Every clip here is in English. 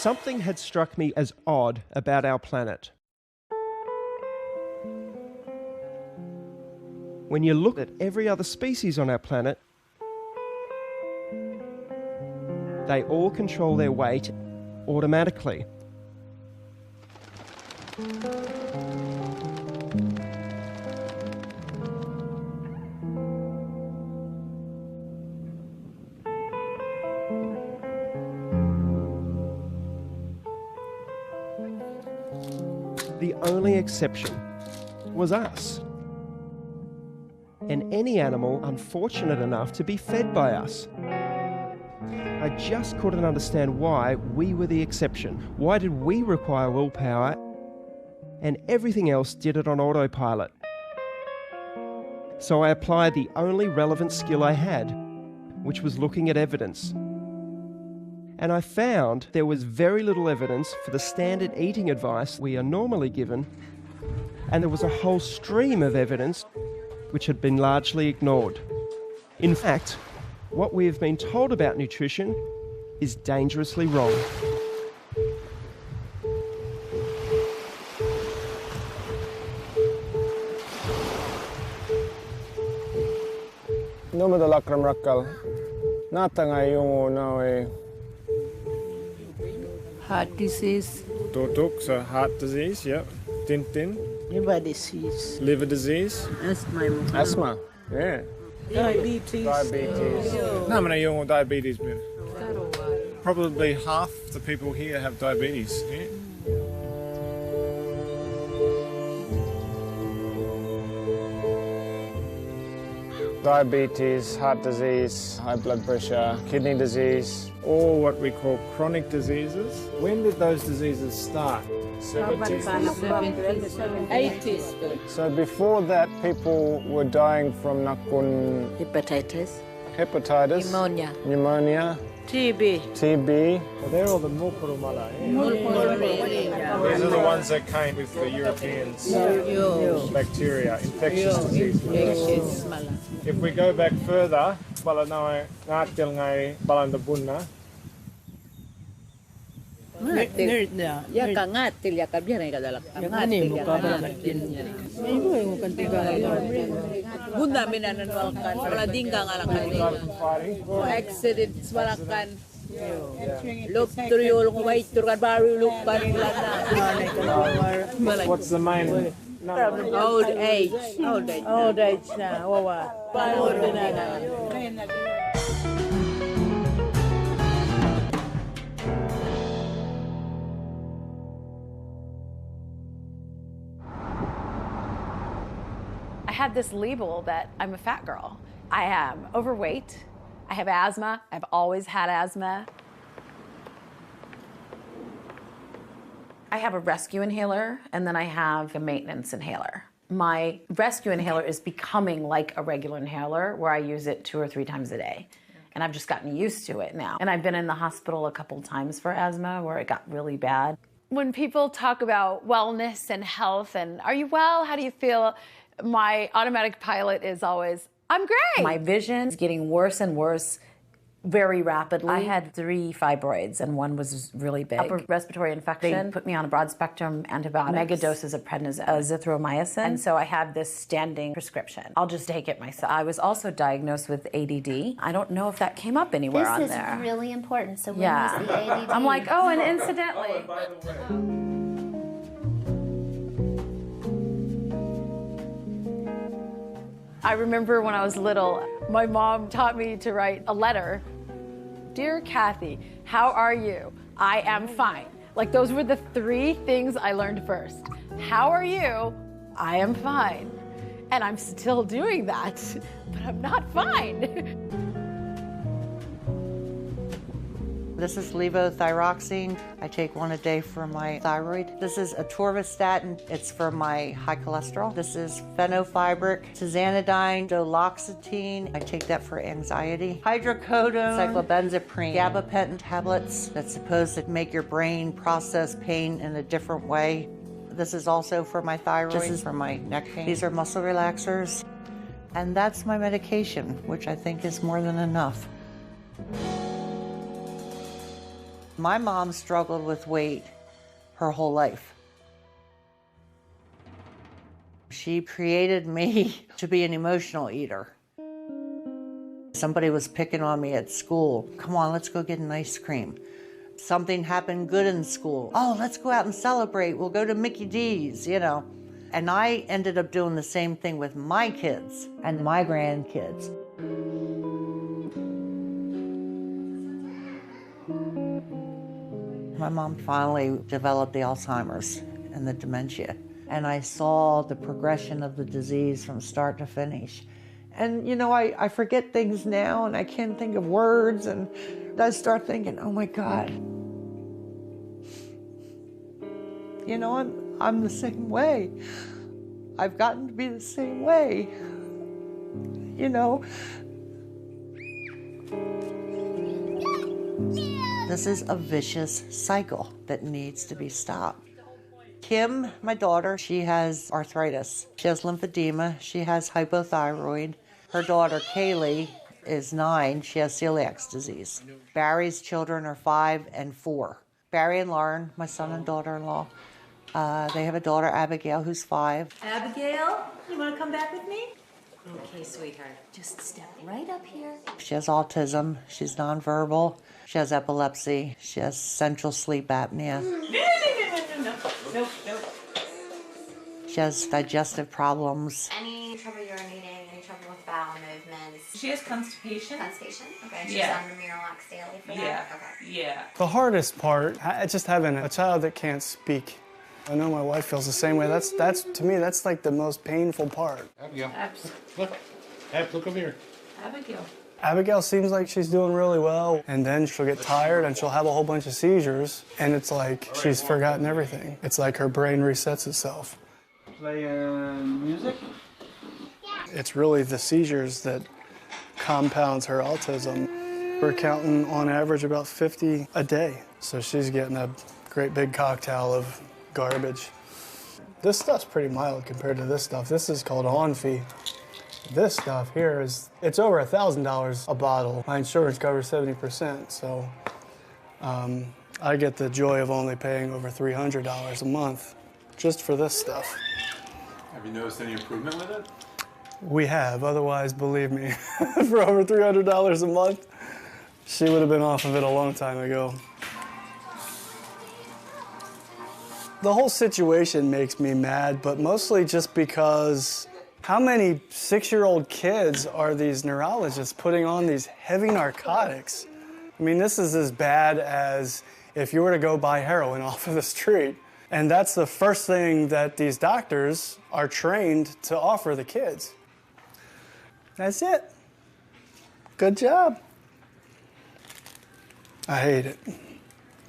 Something had struck me as odd about our planet. When you look at every other species on our planet, they all control their weight automatically. The only exception was us. And any animal unfortunate enough to be fed by us. I just couldn't understand why we were the exception. Why did we require willpower and everything else did it on autopilot? So I applied the only relevant skill I had, which was looking at evidence. And I found there was very little evidence for the standard eating advice we are normally given, and there was a whole stream of evidence which had been largely ignored. In fact, what we have been told about nutrition is dangerously wrong. Nome da lakram rakkal. Natanga yung Heart disease. Tutuk, so heart disease, yep. Tintin. Liver disease. Liver disease. Asthma. Asthma, yeah. Diabetes. Diabetes. No, mana yung diabetes, man. Probably half the people here have diabetes. Yeah? Diabetes, heart disease, high blood pressure, kidney disease, all what we call chronic diseases. When did those diseases start? 70s. 80s. So before that, people were dying from nakun Hepatitis. hepatitis, pneumonia, TB. TB. Well, they're all the mulkurumala. These are the ones that came with the Europeans. Bacteria, infectious diseases. If we go back further, balanay ngatil ngay balandabunna. Ya kangatil ya kabyan ay kadalak. Kangatil ya kangatil. Bunda minananwalkan wala dingga nga lang kanila. Accidents wala kan. Look triol ko wait turkan baru lupan lana. What's the main? Old age. Old age na. Wawa. Old na. I had this label that I'm a fat girl. I am overweight. I have asthma. I've always had asthma. I have a rescue inhaler, and then I have a maintenance inhaler. My rescue inhaler is becoming like a regular inhaler where I use it 2 or 3 times a day. And I've just gotten used to it now. And I've been in the hospital a couple times for asthma where it got really bad. When people talk about wellness and health and are you well, how do you feel? My automatic pilot is always, I'm great. My vision's getting worse and worse very rapidly. I had 3 fibroids and one was really big. Upper respiratory infection. They put me on a broad spectrum antibiotic, mega doses of prednisone, azithromycin. And so I have this standing prescription. I'll just take it myself. I was also diagnosed with ADD. I don't know if that came up anywhere on there. This is really important. So when was the ADD? I'm like, oh, and incidentally. I remember when I was little, my mom taught me to write a letter. Dear Kathy, how are you? I am fine. Like those were the 3 things I learned first. How are you? I am fine. And I'm still doing that, but I'm not fine. This is levothyroxine. I take 1 a day for my thyroid. This is atorvastatin. It's for my high cholesterol. This is fenofibric, tizanidine, duloxetine. I take that for anxiety. Hydrocodone, cyclobenzaprine, gabapentin tablets that's supposed to make your brain process pain in a different way. This is also for my thyroid. This is for my neck pain. These are muscle relaxers. And that's my medication, which I think is more than enough. My mom struggled with weight her whole life. She created me to be an emotional eater. Somebody was picking on me at school. Come on, let's go get an ice cream. Something happened good in school. Oh, let's go out and celebrate. We'll go to Mickey D's, you know. And I ended up doing the same thing with my kids and my grandkids. My mom finally developed the Alzheimer's and the dementia. And I saw the progression of the disease from start to finish. And, you know, I forget things now and I can't think of words. And I start thinking, oh my God. You know, I'm the same way. I've gotten to be the same way. You know. This is a vicious cycle that needs to be stopped. Kim, my daughter, she has arthritis. She has lymphedema. She has hypothyroid. Her daughter, Kaylee, is 9. She has celiac disease. Barry's children are 5 and 4. Barry and Lauren, my son and daughter-in-law, they have a daughter, Abigail, who's 5. Abigail, you want to come back with me? Okay, sweetheart. Just step right up here. She has autism. She's nonverbal. She has epilepsy. She has central sleep apnea. No. She has digestive problems. Any trouble urinating, any trouble with bowel movements? She has constipation. Constipation? Okay, she's Yeah. on the Miralax daily for Yeah. that? Okay. Yeah. The hardest part, just having a child that can't speak. I know my wife feels the same way. That's to me, that's like the most painful part. Abigail, look. Look over here. Abigail. Abigail seems like she's doing really well, and then she'll get tired and she'll have a whole bunch of seizures, and it's like she's forgotten everything. It's like her brain resets itself. Playing music? It's really the seizures that compounds her autism. We're counting on average about 50 a day, so she's getting a great big cocktail of garbage. This stuff's pretty mild compared to this stuff. This is called Onfi. This stuff here it's over $1,000 a bottle. My insurance covers 70%, so I get the joy of only paying over $300 a month just for this stuff. Have you noticed any improvement with it? We have, otherwise, believe me, for over $300 a month, she would have been off of it a long time ago. The whole situation makes me mad, but mostly just because how many 6-year-old kids are these neurologists putting on these heavy narcotics? I mean, this is as bad as if you were to go buy heroin off of the street. And that's the first thing that these doctors are trained to offer the kids. That's it. Good job. I hate it.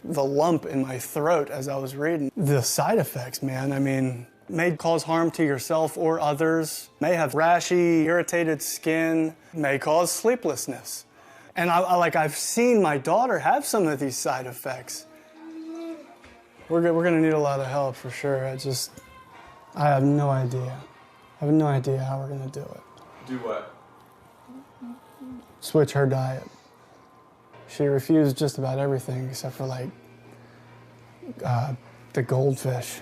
The lump in my throat as I was reading. The side effects, man, I mean, may cause harm to yourself or others, may have rashy, irritated skin, may cause sleeplessness. And I've seen my daughter have some of these side effects. We're gonna need a lot of help for sure. I have no idea. I have no idea how we're gonna do it. Do what? Switch her diet. She refused just about everything except for like the goldfish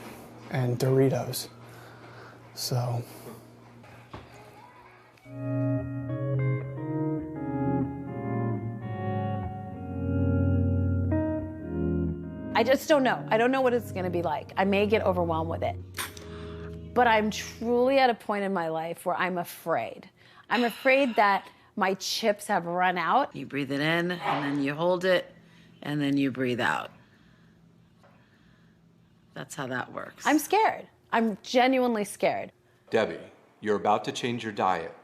and Doritos. So. I just don't know. I don't know what it's gonna be like. I may get overwhelmed with it. But I'm truly at a point in my life where I'm afraid. I'm afraid that my chips have run out. You breathe it in, and then you hold it, and then you breathe out. That's how that works. I'm scared. I'm genuinely scared. Debbie, you're about to change your diet.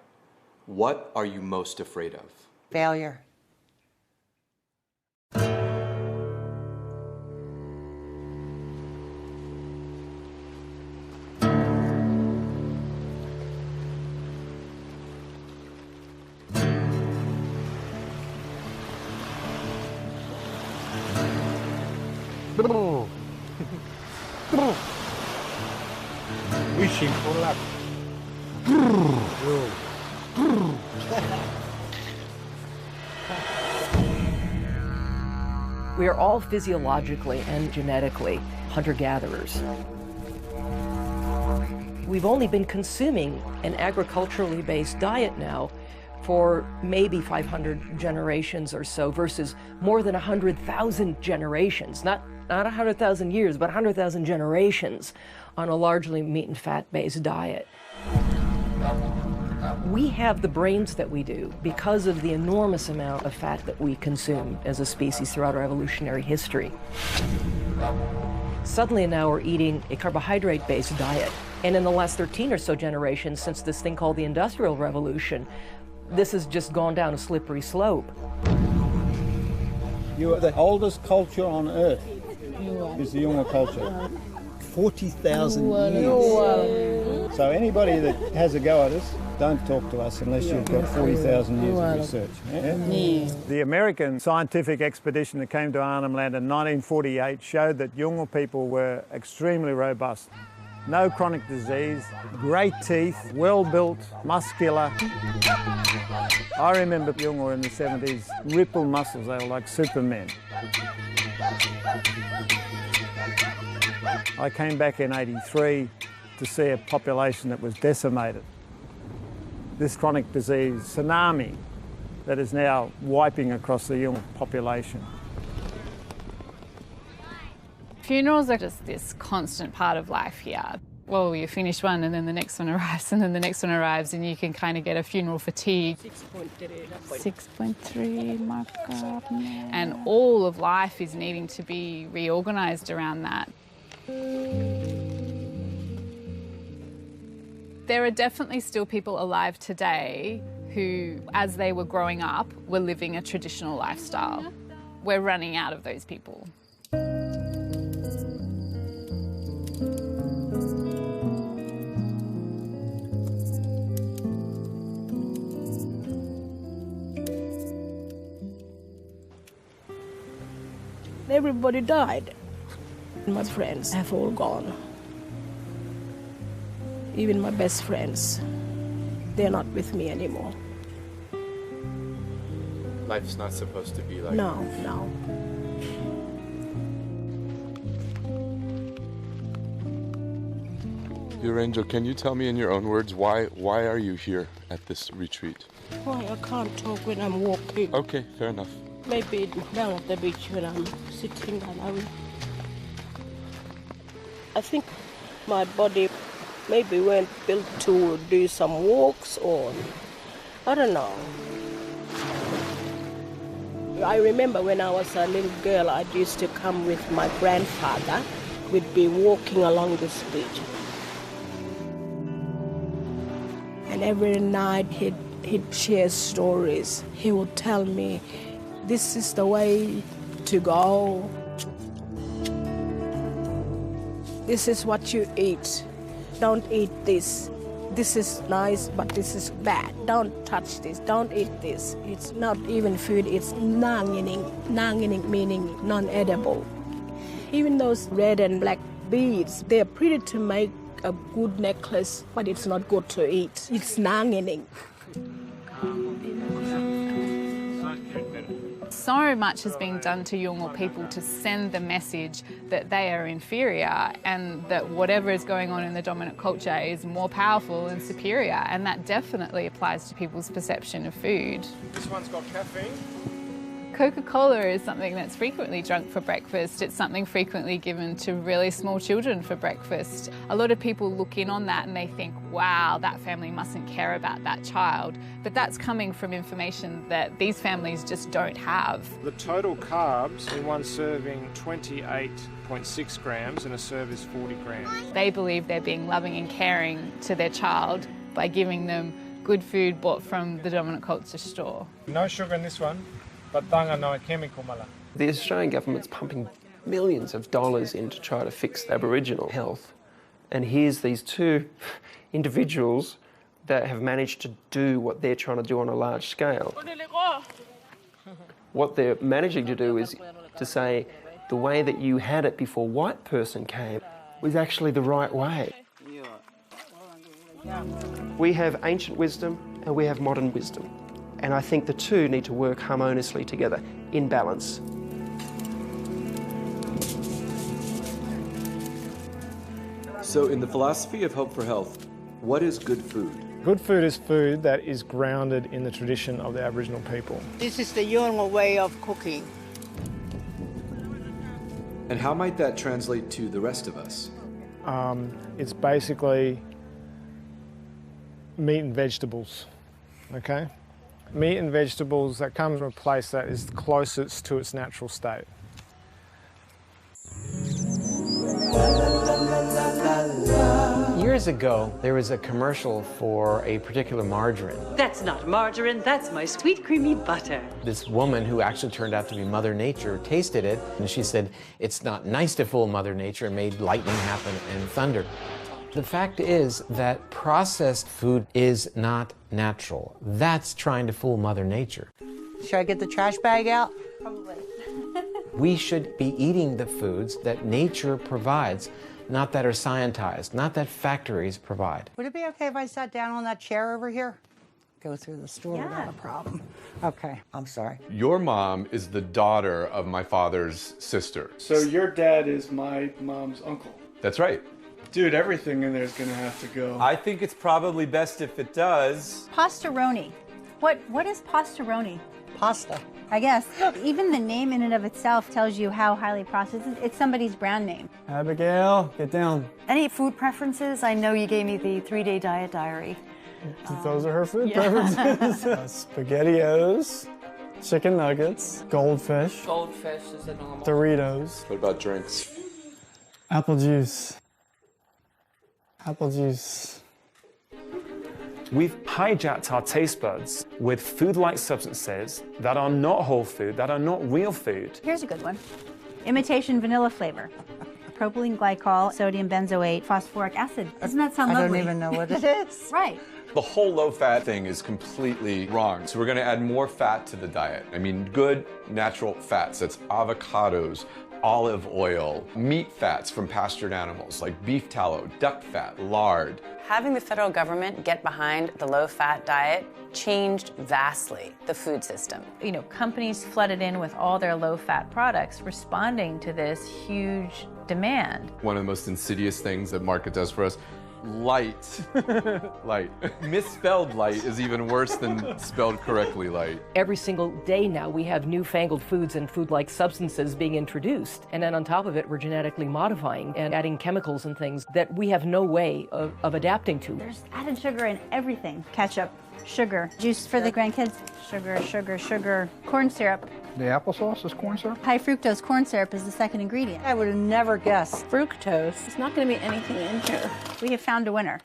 What are you most afraid of? Failure. Wishing for luck. We are all physiologically and genetically hunter-gatherers. We've only been consuming an agriculturally based diet now for maybe 500 generations or so versus more than 100,000 generations, not 100,000 years, but 100,000 generations on a largely meat and fat-based diet. We have the brains that we do because of the enormous amount of fat that we consume as a species throughout our evolutionary history. Suddenly now we're eating a carbohydrate-based diet. And in the last 13 or so generations, since this thing called the Industrial Revolution, this has just gone down a slippery slope. You are the oldest culture on Earth, is the Yunga culture. 40,000 years. So anybody that has a go at us, don't talk to us unless you've got 40,000 years of research. Yeah? The American scientific expedition that came to Arnhem Land in 1948 showed that Yunga people were extremely robust. No chronic disease, great teeth, well-built, muscular. I remember Yunga in the 70s, ripple muscles, they were like supermen. I came back in '83 to see a population that was decimated. This chronic disease, tsunami, that is now wiping across the Yunga population. Funerals are just this constant part of life here. Well, you finish one and then the next one arrives and then the next one arrives and you can kind of get a funeral fatigue. 6.3 markup. And all of life is needing to be reorganised around that. There are definitely still people alive today who, as they were growing up, were living a traditional lifestyle. We're running out of those people. Everybody died. My friends have all gone. Even my best friends, they're not with me anymore. Life's not supposed to be like No. Dear Angel, can you tell me in your own words why are you here at this retreat? Why I can't talk when I'm walking. Okay, fair enough. Maybe down at the beach when I'm sitting alone. I think my body maybe weren't built to do some walks or I don't know. I remember when I was a little girl, I used to come with my grandfather. We'd be walking along this beach. And every night he'd share stories. He would tell me, this is the way to go. This is what you eat. Don't eat this. This is nice, but this is bad. Don't touch this. Don't eat this. It's not even food, it's nangining. Nangining meaning non-edible. Even those red and black beads, they're pretty to make a good necklace, but it's not good to eat. It's nangining. So much has been done to Yolngu people to send the message that they are inferior and that whatever is going on in the dominant culture is more powerful and superior, and that definitely applies to people's perception of food. This one's got caffeine. Coca-Cola is something that's frequently drunk for breakfast. It's something frequently given to really small children for breakfast. A lot of people look in on that and they think, wow, that family mustn't care about that child. But that's coming from information that these families just don't have. The total carbs in one serving, 28.6 grams, and a serve is 40 grams. They believe they're being loving and caring to their child by giving them good food bought from the dominant culture store. No sugar in this one. But tanga no chemical mala. The Australian government's pumping millions of dollars in to try to fix Aboriginal health. And here's these two individuals that have managed to do what they're trying to do on a large scale. What they're managing to do is to say the way that you had it before white person came was actually the right way. We have ancient wisdom and we have modern wisdom. And I think the two need to work harmoniously together, in balance. So in the philosophy of Hope for Health, what is good food? Good food is food that is grounded in the tradition of the Aboriginal people. This is the Yolngu way of cooking. And how might that translate to the rest of us? It's basically meat and vegetables, okay? Meat and vegetables that come from a place that is closest to its natural state. Years ago, there was a commercial for a particular margarine. That's not margarine, that's my sweet creamy butter. This woman, who actually turned out to be Mother Nature, tasted it, and she said, it's not nice to fool Mother Nature, and made lightning happen and thunder. The fact is that processed food is not natural. That's trying to fool Mother Nature. Should I get the trash bag out? Probably. We should be eating the foods that nature provides, not that are scientized, not that factories provide. Would it be okay if I sat down on that chair over here? Go through the store without a problem. Okay, I'm sorry. Your mom is the daughter of my father's sister. So your dad is my mom's uncle. That's right. Dude, everything in there is gonna have to go. I think it's probably best if it does. Pastaroni. What is pastaroni? Pasta. I guess. Even the name in and of itself tells you how highly processed it is. It's somebody's brand name. Abigail, get down. Any food preferences? I know you gave me the 3-day diet diary. Those are her food preferences. SpaghettiOs, chicken nuggets, goldfish. Goldfish is a normal. Doritos. What about drinks? Apple juice. Apple juice. We've hijacked our taste buds with food-like substances that are not whole food, that are not real food. Here's a good one. Imitation vanilla flavor. Propylene glycol, sodium benzoate, phosphoric acid. Doesn't that sound lovely? I don't even know what it is. Right. The whole low-fat thing is completely wrong. So we're going to add more fat to the diet. I mean, good natural fats. That's avocados, olive oil, meat fats from pastured animals like beef tallow, duck fat, lard. Having the federal government get behind the low-fat diet changed vastly the food system. You know, companies flooded in with all their low-fat products, responding to this huge demand. One of the most insidious things that market does for us, light. Light. Misspelled light is even worse than spelled correctly light. Every single day now we have newfangled foods and food-like substances being introduced. And then on top of it, we're genetically modifying and adding chemicals and things that we have no way of adapting to. There's added sugar in everything. Ketchup, sugar, juice for the grandkids, sugar, sugar, sugar, corn syrup. The applesauce is corn syrup? High fructose corn syrup is the second ingredient. I would have never guessed. Fructose. It's not going to be anything in here. We have found a winner.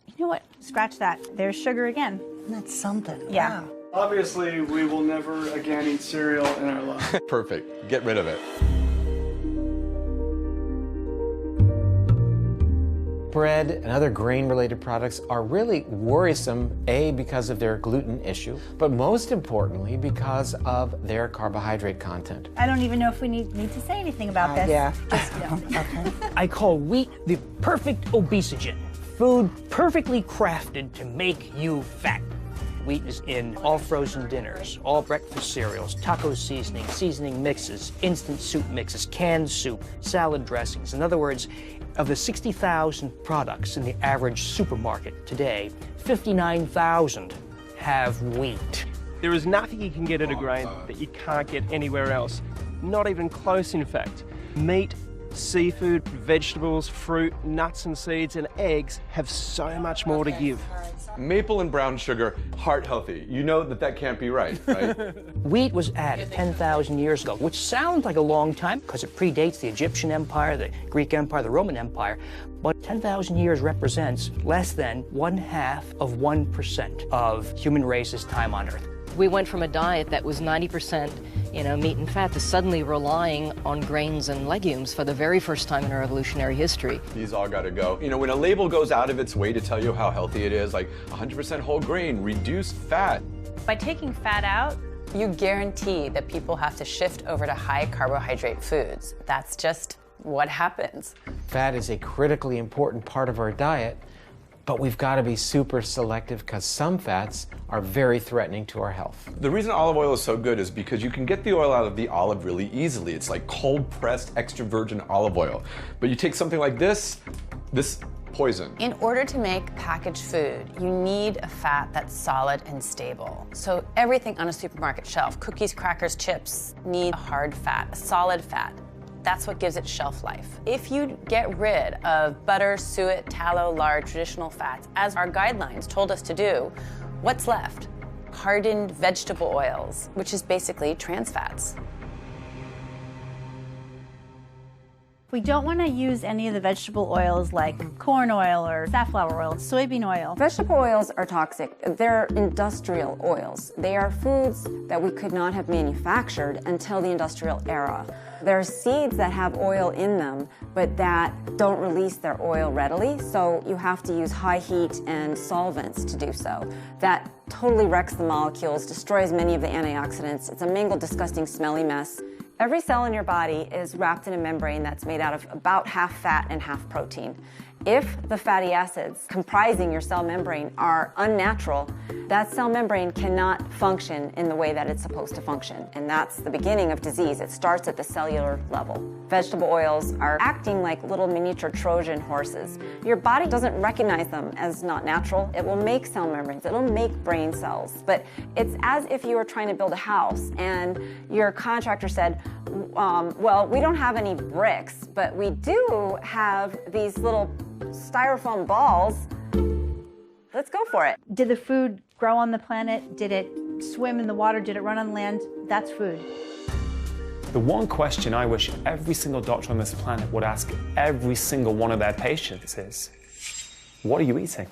You know what? Scratch that. There's sugar again. That's something. Yeah. Wow. Obviously, we will never again eat cereal in our life. Perfect. Get rid of it. Bread and other grain-related products are really worrisome, A, because of their gluten issue, but most importantly, because of their carbohydrate content. I don't even know if we need to say anything about this. Yeah. Just, Okay. I call wheat the perfect obesogen. Food perfectly crafted to make you fat. Wheat is in all frozen dinners, all breakfast cereals, taco seasoning mixes, instant soup mixes, canned soup, salad dressings. In other words, of the 60,000 products in the average supermarket today, 59,000 have wheat. There is nothing you can get at a grain that you can't get anywhere else. Not even close, in fact. Meat, seafood, vegetables, fruit, nuts and seeds, and eggs have so much more to give. Maple and brown sugar, heart healthy. You know that can't be right, right? Wheat was added 10,000 years ago, which sounds like a long time because it predates the Egyptian Empire, the Greek Empire, the Roman Empire. But 10,000 years represents less than 0.5% of human race's time on Earth. We went from a diet that was 90%, meat and fat to suddenly relying on grains and legumes for the very first time in our evolutionary history. These all gotta go. When a label goes out of its way to tell you how healthy it is, like 100% whole grain, reduced fat. By taking fat out, you guarantee that people have to shift over to high carbohydrate foods. That's just what happens. Fat is a critically important part of our diet, but we've got to be super selective because some fats are very threatening to our health. The reason olive oil is so good is because you can get the oil out of the olive really easily. It's like cold-pressed extra virgin olive oil. But you take something like this, This poison. In order to make packaged food, you need a fat that's solid and stable. So everything on a supermarket shelf, cookies, crackers, chips, need a hard fat, a solid fat. That's what gives it shelf life. If you get rid of butter, suet, tallow, lard, traditional fats, as our guidelines told us to do, what's left? Hardened vegetable oils, which is basically trans fats. We don't want to use any of the vegetable oils like corn oil or safflower oil, soybean oil. Vegetable oils are toxic. They're industrial oils. They are foods that we could not have manufactured until the industrial era. There are seeds that have oil in them, but that don't release their oil readily, so you have to use high heat and solvents to do so. That totally wrecks the molecules, destroys many of the antioxidants. It's a mangled, disgusting, smelly mess. Every cell in your body is wrapped in a membrane that's made out of about half fat and half protein. If the fatty acids comprising your cell membrane are unnatural, that cell membrane cannot function in the way that it's supposed to function. And that's the beginning of disease. It starts at the cellular level. Vegetable oils are acting like little miniature Trojan horses. Your body doesn't recognize them as not natural. It will make cell membranes. It'll make brain cells. But it's as if you were trying to build a house and your contractor said, well, we don't have any bricks, but we do have these little styrofoam balls. Let's go for it. Did the food grow on the planet? Did it swim in the water? Did it run on land? That's food. The one question I wish every single doctor on this planet would ask every single one of their patients is, what are you eating?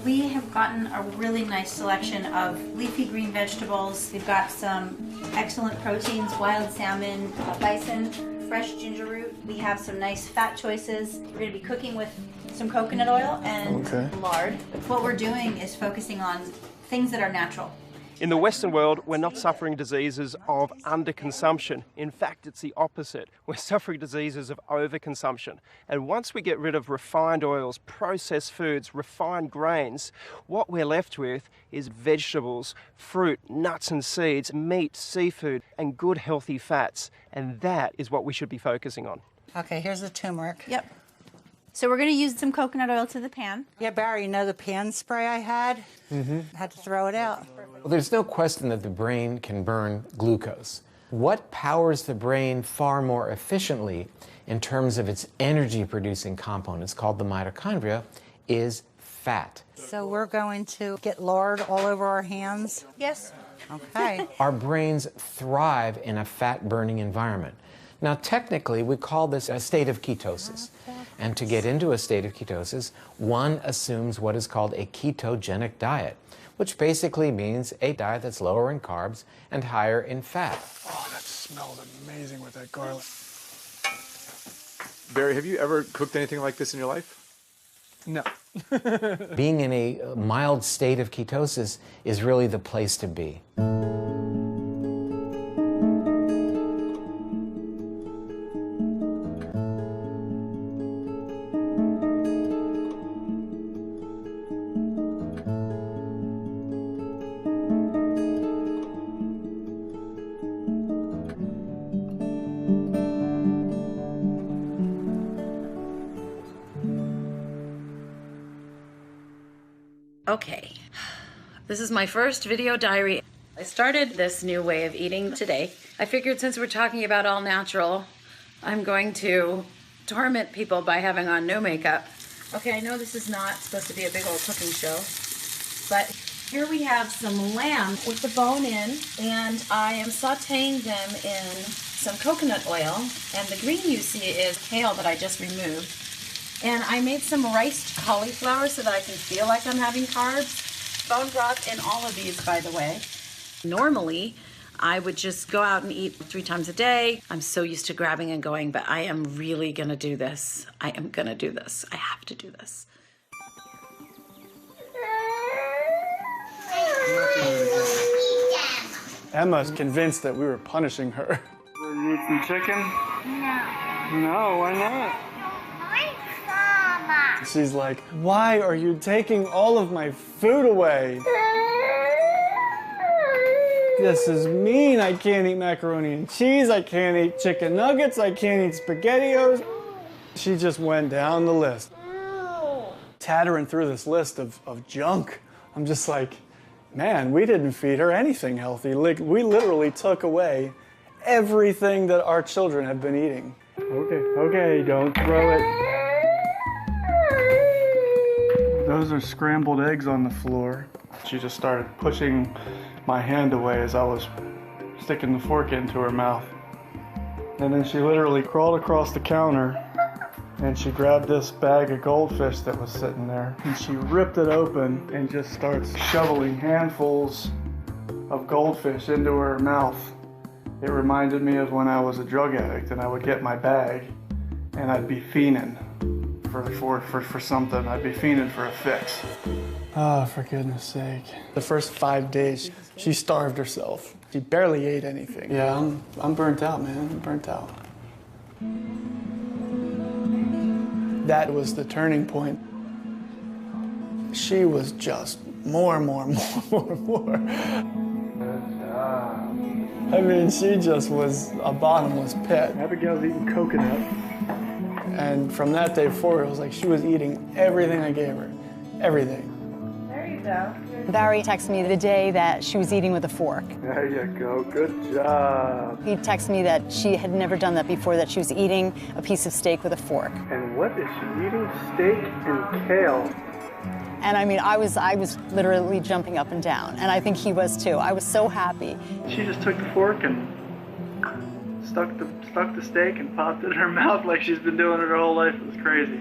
We have gotten a really nice selection of leafy green vegetables. We've got some excellent proteins, wild salmon, bison, fresh ginger root. We have some nice fat choices. We're going to be cooking with some coconut oil and lard. What we're doing is focusing on things that are natural. In the Western world, we're not suffering diseases of underconsumption. In fact, it's the opposite. We're suffering diseases of overconsumption. And once we get rid of refined oils, processed foods, refined grains, what we're left with is vegetables, fruit, nuts and seeds, meat, seafood, and good healthy fats. And that is what we should be focusing on. Okay, here's the turmeric. Yep. So we're going to use some coconut oil to the pan. Yeah, Barry, you know the pan spray I had? I had to throw it out. Well, there's no question that the brain can burn glucose. What powers the brain far more efficiently in terms of its energy-producing components, called the mitochondria, is fat. So we're going to get lard all over our hands? Yes. Okay. Our brains thrive in a fat-burning environment. Now, technically, we call this a state of ketosis. And to get into a state of ketosis, one assumes what is called a ketogenic diet, which basically means a diet that's lower in carbs and higher in fat. Oh, that smells amazing with that garlic. Barry, have you ever cooked anything like this in your life? No. Being in a mild state of ketosis is really the place to be. Okay, this is my first video diary. I started this new way of eating today. I figured since we're talking about all natural, I'm going to torment people by having on no makeup. Okay, I know this is not supposed to be a big old cooking show, but here we have some lamb with the bone in, and I am sauteing them in some coconut oil, and the green you see is kale that I just removed. And I made some riced cauliflower so that I can feel like I'm having carbs. Bone broth in all of these, by the way. Normally, I would just go out and eat 3 times a day. I'm so used to grabbing and going, but I am really gonna do this. I am gonna do this. I have to do this. Emma's convinced that we were punishing her. You eat some chicken? No. No, why not? She's like, why are you taking all of my food away? This is mean. I can't eat macaroni and cheese. I can't eat chicken nuggets. I can't eat SpaghettiOs. She just went down the list. Tattering through this list of junk. I'm just like, man, we didn't feed her anything healthy. Like, we literally took away everything that our children have been eating. Okay, don't throw it. Those are scrambled eggs on the floor. She just started pushing my hand away as I was sticking the fork into her mouth. And then she literally crawled across the counter and she grabbed this bag of goldfish that was sitting there and she ripped it open and just starts shoveling handfuls of goldfish into her mouth. It reminded me of when I was a drug addict and I would get my bag and I'd be fiending for something. I'd be fiending for a fix. Oh, for goodness sake. The first 5 days, she starved herself. She barely ate anything. Yeah, I'm burnt out, man. I'm burnt out. That was the turning point. She was just more. I mean, she just was a bottomless pit. Abigail's eating coconut. And from that day forward, it was like she was eating everything I gave her. Everything. There you go. Barry texted me the day that she was eating with a fork. There you go. Good job. He texted me that she had never done that before, that she was eating a piece of steak with a fork. And what is she eating? Steak and kale. And I mean, I was literally jumping up and down. And I think he was too. I was so happy. She just took the fork and stuck the steak and popped it in her mouth like she's been doing it her whole life. It was crazy.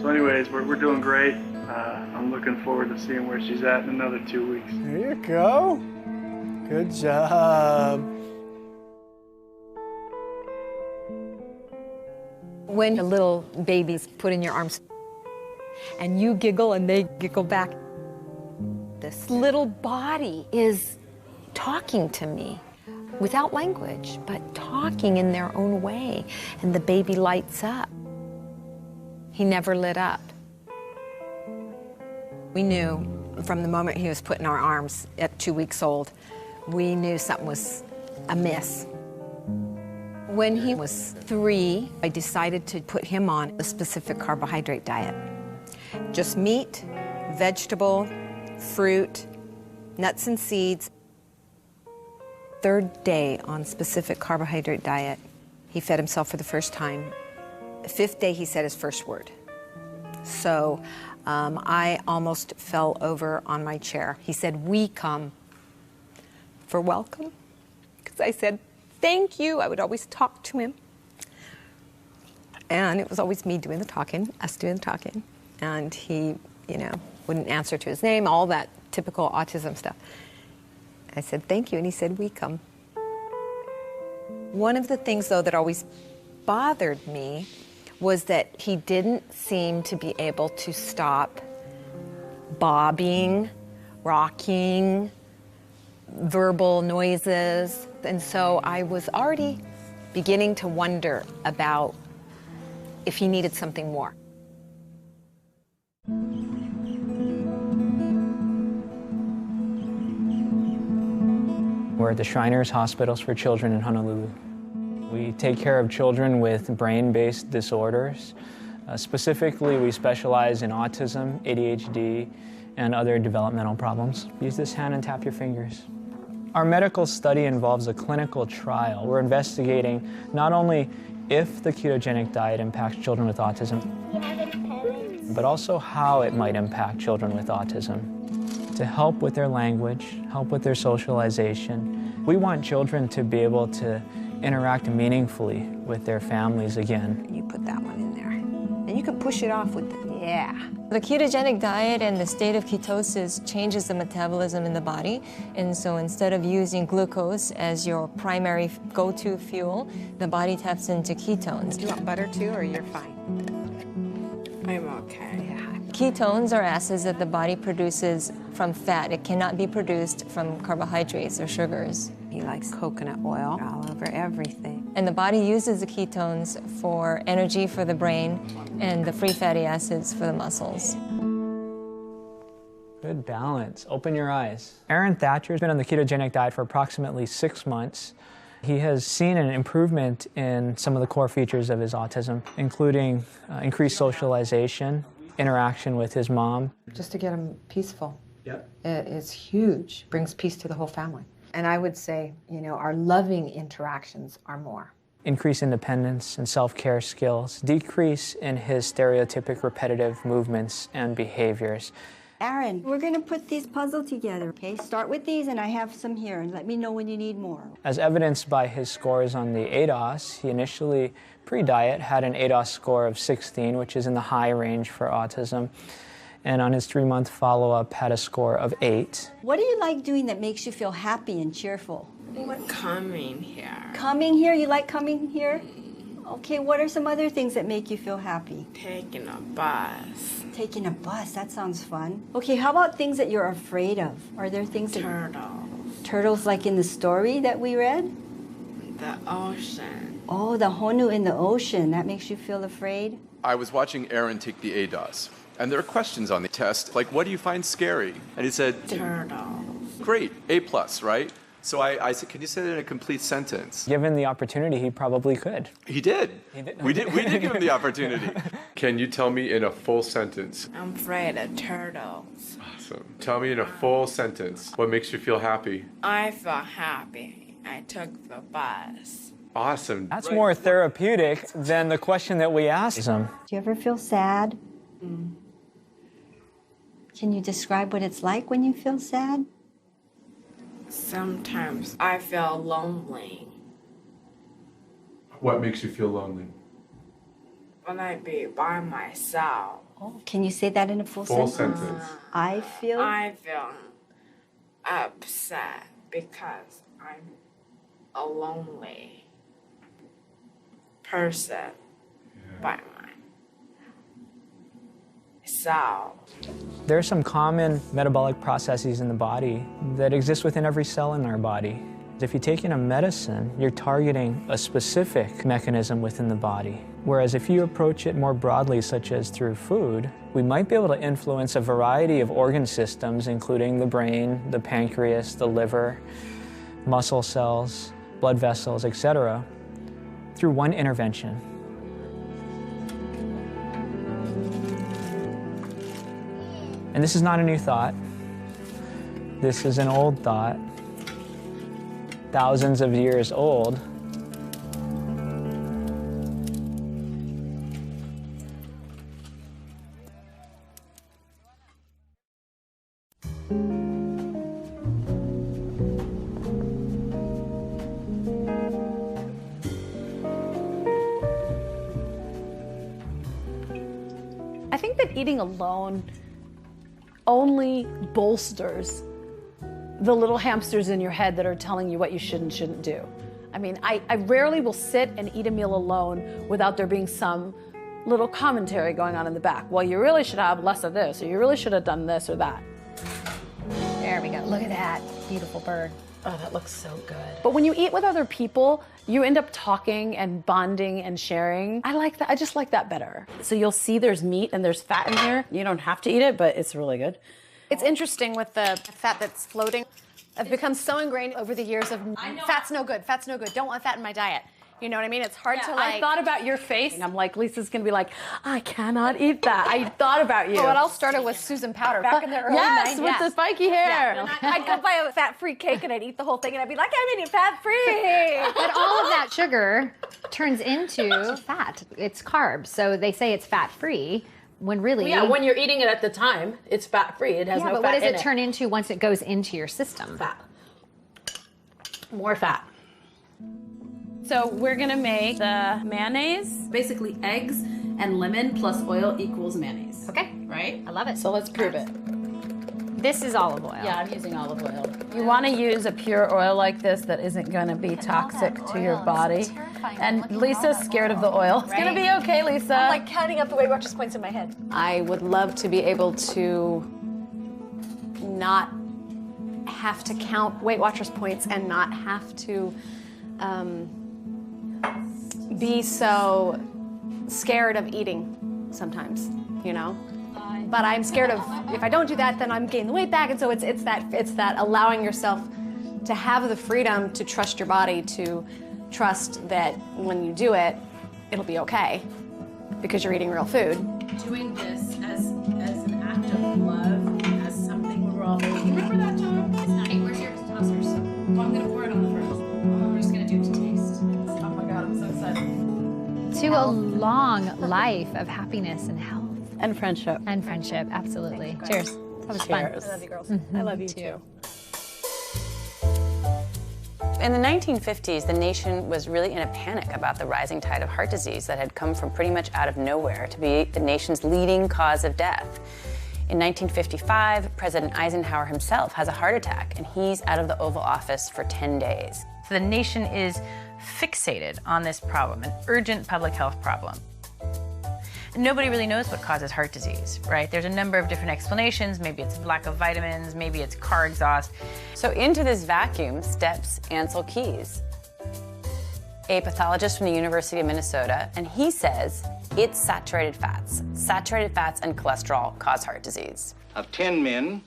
So anyways, we're doing great. I'm looking forward to seeing where she's at in another 2 weeks. There you go. Good job. When a little baby's put in your arms and you giggle and they giggle back, this little body is talking to me without language, but talking in their own way, and the baby lights up. He never lit up. We knew from the moment he was put in our arms at 2 weeks old, we knew something was amiss. When he was 3, I decided to put him on a specific carbohydrate diet. Just meat, vegetable, fruit, nuts and seeds. 3rd day on specific carbohydrate diet, he fed himself for the first time. The 5th day, he said his first word. So I almost fell over on my chair. He said, "We come for welcome," because I said, "Thank you." I would always talk to him. And it was always me doing the talking, us doing the talking. And he, wouldn't answer to his name, all that typical autism stuff. I said, "Thank you," and he said, "We come." One of the things, though, that always bothered me was that he didn't seem to be able to stop bobbing, rocking, verbal noises. And so I was already beginning to wonder about if he needed something more. We're at the Shriners Hospitals for Children in Honolulu. We take care of children with brain-based disorders, Specifically, we specialize in autism, ADHD, and other developmental problems. Use this hand and tap your fingers. Our medical study involves a clinical trial. We're investigating not only if the ketogenic diet impacts children with autism, but also how it might impact children with autism. To help with their language, help with their socialization. We want children to be able to interact meaningfully with their families again. You put that one in there. And you can push it off with it. Yeah. The ketogenic diet and the state of ketosis changes the metabolism in the body. And so instead of using glucose as your primary go-to fuel, the body taps into ketones. Do you want butter too, or you're fine? I'm okay. Ketones are acids that the body produces from fat. It cannot be produced from carbohydrates or sugars. He likes coconut oil all over everything. And the body uses the ketones for energy for the brain and the free fatty acids for the muscles. Good balance. Open your eyes. Aaron Thatcher's been on the ketogenic diet for approximately 6 months. He has seen an improvement in some of the core features of his autism, including increased socialization, interaction with his mom. Just to get him peaceful. Yep. It is huge. Brings peace to the whole family. And I would say, you know, our loving interactions are more. Increase independence and self-care skills, decrease in his stereotypic repetitive movements and behaviors. Aaron, we're going to put these puzzles together, okay? Start with these, and I have some here, and let me know when you need more. As evidenced by his scores on the ADOS, he initially, pre-diet, had an ADOS score of 16, which is in the high range for autism. And on his 3-month follow-up, had a score of 8. What do you like doing that makes you feel happy and cheerful? Coming here. Coming here? You like coming here? Okay, what are some other things that make you feel happy? Taking a bus. Taking a bus, that sounds fun. Okay, how about things that you're afraid of? Are there things that... Turtles. Turtles like in the story that we read? The ocean. Oh, the honu in the ocean. That makes you feel afraid? I was watching Aaron take the ADOS, and there are questions on the test, like, what do you find scary? And he said... Turtles. Great, A+, right? So I said, can you say that in a complete sentence? Given the opportunity, he probably could. He did. We did give him the opportunity. Can you tell me in a full sentence? I'm afraid of turtles. Awesome. Tell me in a full sentence what makes you feel happy. I feel happy. I took the bus. Awesome. That's more therapeutic than the question that we asked him. Do you ever feel sad? Can you describe what it's like when you feel sad? Sometimes I feel lonely. What makes you feel lonely? When I be by myself. Oh, can you say that in a full sentence? I feel upset because I'm a lonely person by myself. There are some common metabolic processes in the body that exist within every cell in our body. If you take in a medicine, you're targeting a specific mechanism within the body. Whereas if you approach it more broadly, such as through food, we might be able to influence a variety of organ systems, including the brain, the pancreas, the liver, muscle cells, blood vessels, etc., through one intervention. And this is not a new thought. This is an old thought, thousands of years old. I think that eating alone only bolsters the little hamsters in your head that are telling you what you should and shouldn't do. I mean, I rarely will sit and eat a meal alone without there being some little commentary going on in the back. Well, you really should have less of this, or you really should have done this or that. There we go. Look at that beautiful bird. Oh, that looks so good. But when you eat with other people, you end up talking and bonding and sharing. I like that. I just like that better. So you'll see there's meat and there's fat in here. You don't have to eat it, but it's really good. It's interesting with the fat that's floating. I've become so ingrained over the years of fat's no good, don't want fat in my diet. You know what I mean? It's hard to like... I thought about your face. I'm like, Lisa's going to be like, I cannot eat that. I thought about you. Well, it all started with Susan Powder back in the early 90s. With the spiky hair. Yeah. I'd go buy a fat-free cake and I'd eat the whole thing and I'd be like, I'm eating fat-free. But all of that sugar turns into fat. It's carbs. So they say it's fat-free when really... Well, yeah, when you're eating it at the time, it's fat-free. It has no fat in it. But what does it turn into once it goes into your system? Fat. More fat. So we're gonna make the mayonnaise, basically eggs and lemon plus oil equals mayonnaise. Okay. Right? I love it. So let's prove it. This is olive oil. Yeah, I'm using olive oil. You wanna use a pure oil like this that isn't gonna be toxic to your body. And Lisa's scared of the oil. It's gonna be okay, Lisa. I'm like counting up the Weight Watchers points in my head. I would love to be able to not have to count Weight Watchers points and not have to be so scared of eating sometimes, you know? But I'm scared of, if I don't do that, then I'm gaining the weight back. And so it's that allowing yourself to have the freedom to trust your body, to trust that when you do it, it'll be okay because you're eating real food. Doing this as an act of love, as something when we're all baking. Remember that, John? It's not. Hey, where's your tossers? Well, I'm gonna pour it on the first. I'm just gonna do it to taste. Oh my God, I'm so excited. To a long life of happiness and health. And friendship. And friendship, absolutely. Cheers. That was fun. I love you, girls. I love you too. In the 1950s, the nation was really in a panic about the rising tide of heart disease that had come from pretty much out of nowhere to be the nation's leading cause of death. In 1955, President Eisenhower himself has a heart attack, and he's out of the Oval Office for 10 days. So the nation is fixated on this problem, an urgent public health problem. Nobody really knows what causes heart disease, right? There's a number of different explanations. Maybe it's lack of vitamins, maybe it's car exhaust. So into this vacuum steps Ansel Keys, a pathologist from the University of Minnesota, and he says it's saturated fats. Saturated fats and cholesterol cause heart disease. Of 10 men,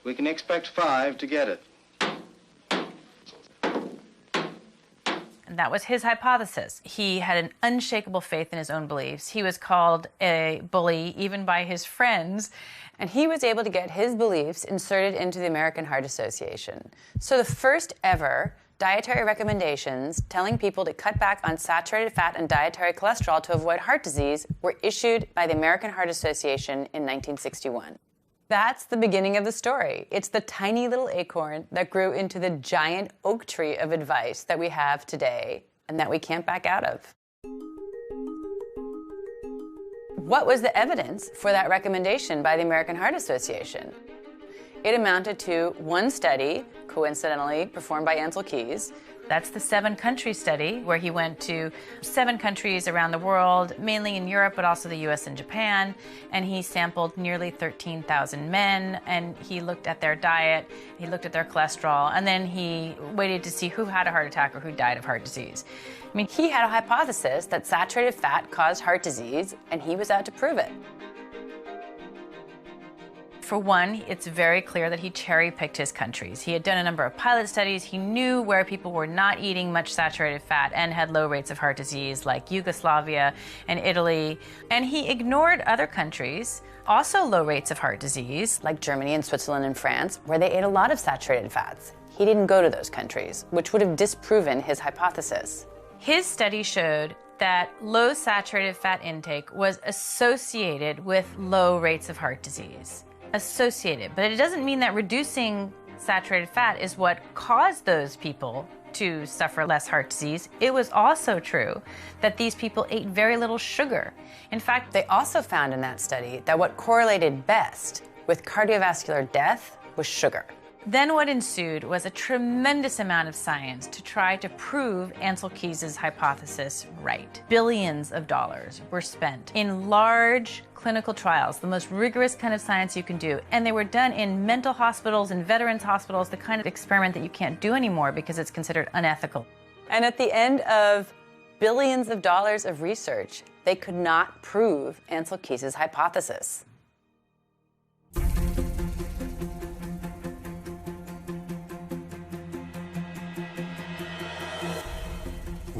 we can expect 5 to get it. And that was his hypothesis. He had an unshakable faith in his own beliefs. He was called a bully even by his friends. And he was able to get his beliefs inserted into the American Heart Association. So the first ever dietary recommendations telling people to cut back on saturated fat and dietary cholesterol to avoid heart disease were issued by the American Heart Association in 1961. That's the beginning of the story. It's the tiny little acorn that grew into the giant oak tree of advice that we have today and that we can't back out of. What was the evidence for that recommendation by the American Heart Association? It amounted to one study, coincidentally performed by Ansel Keys. That's the 7-country study, where he went to 7 countries around the world, mainly in Europe, but also the US and Japan. And he sampled nearly 13,000 men, and he looked at their diet, he looked at their cholesterol, and then he waited to see who had a heart attack or who died of heart disease. I mean, he had a hypothesis that saturated fat caused heart disease, and he was out to prove it. For one, it's very clear that he cherry-picked his countries. He had done a number of pilot studies. He knew where people were not eating much saturated fat and had low rates of heart disease, like Yugoslavia and Italy. And he ignored other countries, also low rates of heart disease, like Germany and Switzerland and France, where they ate a lot of saturated fats. He didn't go to those countries, which would have disproven his hypothesis. His study showed that low saturated fat intake was associated with low rates of heart disease. Associated, but it doesn't mean that reducing saturated fat is what caused those people to suffer less heart disease. It was also true that these people ate very little sugar. In fact, they also found in that study that what correlated best with cardiovascular death was sugar. Then what ensued was a tremendous amount of science to try to prove Ansel Keys' hypothesis right. Billions of dollars were spent in large clinical trials, the most rigorous kind of science you can do. And they were done in mental hospitals and veterans hospitals, the kind of experiment that you can't do anymore because it's considered unethical. And at the end of billions of dollars of research, they could not prove Ansel Keys' hypothesis.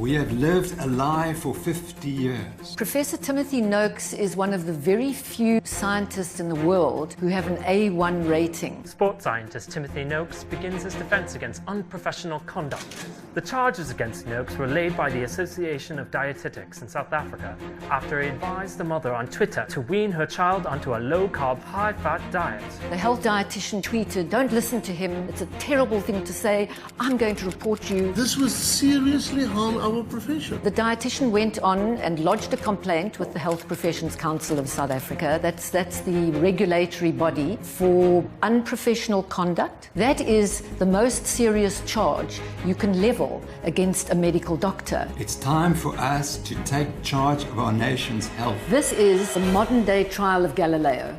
We have lived a lie for 50 years. Professor Timothy Noakes is one of the very few scientists in the world who have an A1 rating. Sports scientist Timothy Noakes begins his defense against unprofessional conduct. The charges against Noakes were laid by the Association of Dietetics in South Africa after he advised the mother on Twitter to wean her child onto a low-carb, high-fat diet. The health dietitian tweeted, "Don't listen to him, it's a terrible thing to say, I'm going to report you." This was seriously harm our profession. The dietitian went on and lodged a complaint with the Health Professions Council of South Africa. That's the regulatory body for unprofessional conduct. That is the most serious charge you can level against a medical doctor. It's time for us to take charge of our nation's health. This is the modern-day trial of Galileo.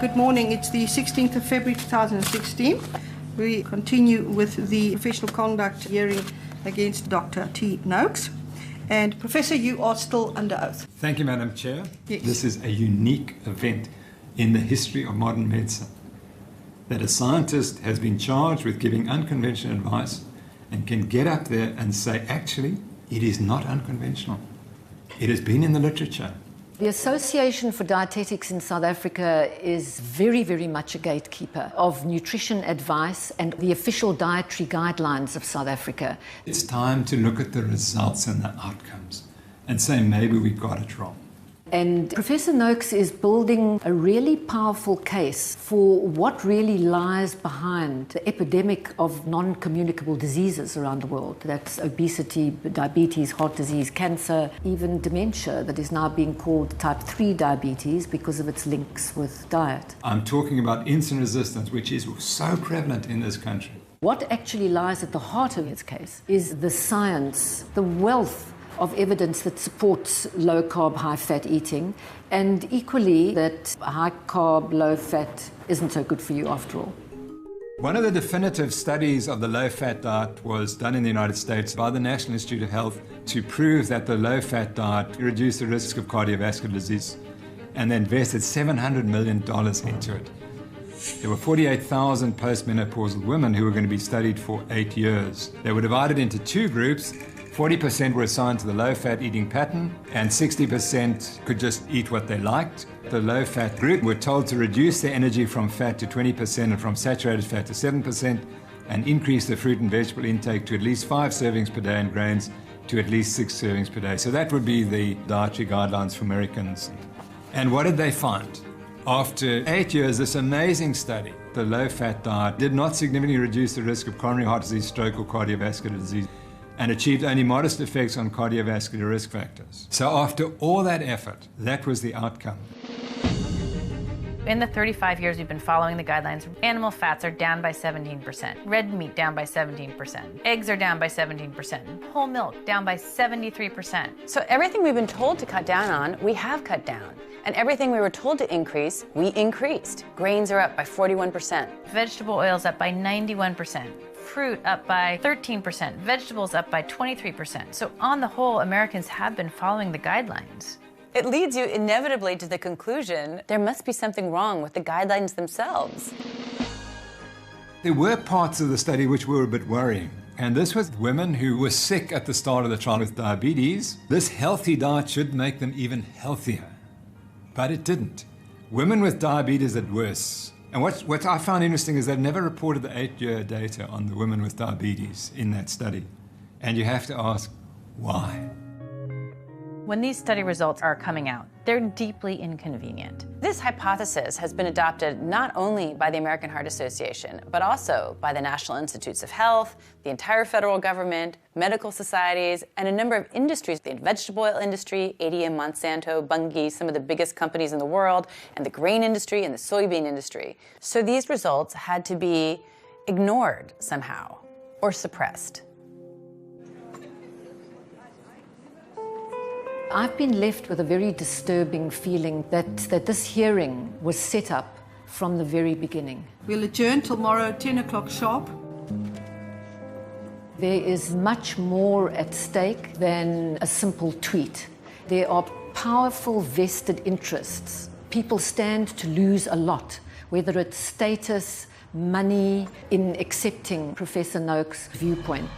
Good morning. It's the 16th of February 2016. We continue with the professional conduct hearing against Dr. T. Noakes. And Professor, you are still under oath. Thank you, Madam Chair. Yes. This is a unique event in the history of modern medicine, that a scientist has been charged with giving unconventional advice and can get up there and say, actually, it is not unconventional. It has been in the literature. The Association for Dietetics in South Africa is very, very much a gatekeeper of nutrition advice and the official dietary guidelines of South Africa. It's time to look at the results and the outcomes and say maybe we got it wrong. And Professor Noakes is building a really powerful case for what really lies behind the epidemic of non-communicable diseases around the world. That's obesity, diabetes, heart disease, cancer, even dementia that is now being called type 3 diabetes because of its links with diet. I'm talking about insulin resistance, which is so prevalent in this country. What actually lies at the heart of its case is the science, the wealth of evidence that supports low-carb, high-fat eating, and equally that high-carb, low-fat isn't so good for you after all. One of the definitive studies of the low-fat diet was done in the United States by the National Institute of Health to prove that the low-fat diet reduced the risk of cardiovascular disease, and they invested $700 million into it. There were 48,000 postmenopausal women who were going to be studied for 8 years. They were divided into two groups. 40% were assigned to the low-fat eating pattern, and 60% could just eat what they liked. The low-fat group were told to reduce their energy from fat to 20% and from saturated fat to 7%, and increase their fruit and vegetable intake to at least 5 servings per day and grains to at least 6 servings per day. So that would be the dietary guidelines for Americans. And what did they find? After 8 years, this amazing study, the low-fat diet did not significantly reduce the risk of coronary heart disease, stroke, or cardiovascular disease, and achieved only modest effects on cardiovascular risk factors. So after all that effort, that was the outcome. In the 35 years we've been following the guidelines, animal fats are down by 17%, red meat down by 17%, eggs are down by 17%, whole milk down by 73%. So everything we've been told to cut down on, we have cut down. And everything we were told to increase, we increased. Grains are up by 41%. Vegetable oils up by 91%. Fruit up by 13%, vegetables up by 23%. So on the whole, Americans have been following the guidelines. It leads you inevitably to the conclusion there must be something wrong with the guidelines themselves. There were parts of the study which were a bit worrying. And this was women who were sick at the start of the trial with diabetes. This healthy diet should make them even healthier. But it didn't. Women with diabetes did worse. And what I found interesting is they've never reported the 8-year data on the women with diabetes in that study. And you have to ask, why? When these study results are coming out, they're deeply inconvenient. This hypothesis has been adopted not only by the American Heart Association, but also by the National Institutes of Health, the entire federal government, medical societies, and a number of industries, the vegetable oil industry, ADM, Monsanto, Bunge, some of the biggest companies in the world, and the grain industry and the soybean industry. So these results had to be ignored somehow or suppressed. I've been left with a very disturbing feeling that this hearing was set up from the very beginning. We'll adjourn tomorrow, 10 o'clock sharp. There is much more at stake than a simple tweet. There are powerful vested interests. People stand to lose a lot, whether it's status, money, in accepting Professor Noakes' viewpoint.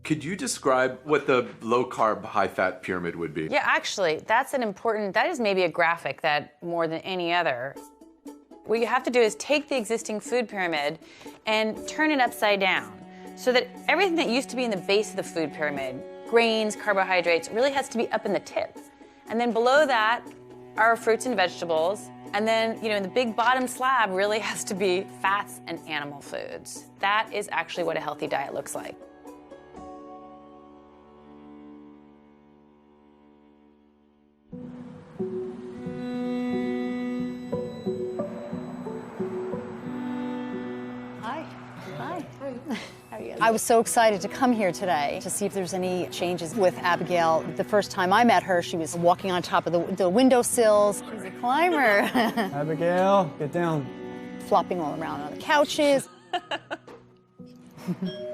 Could you describe what the low-carb, high-fat pyramid would be? Yeah, actually, that is maybe a graphic that more than any other. What you have to do is take the existing food pyramid and turn it upside down so that everything that used to be in the base of the food pyramid, grains, carbohydrates, really has to be up in the tip. And then below that are fruits and vegetables. And then, in the big bottom slab really has to be fats and animal foods. That is actually what a healthy diet looks like. I was so excited to come here today to see if there's any changes with Abigail. The first time I met her, she was walking on top of the windowsills. She's a climber. Abigail, get down. Flopping all around on the couches.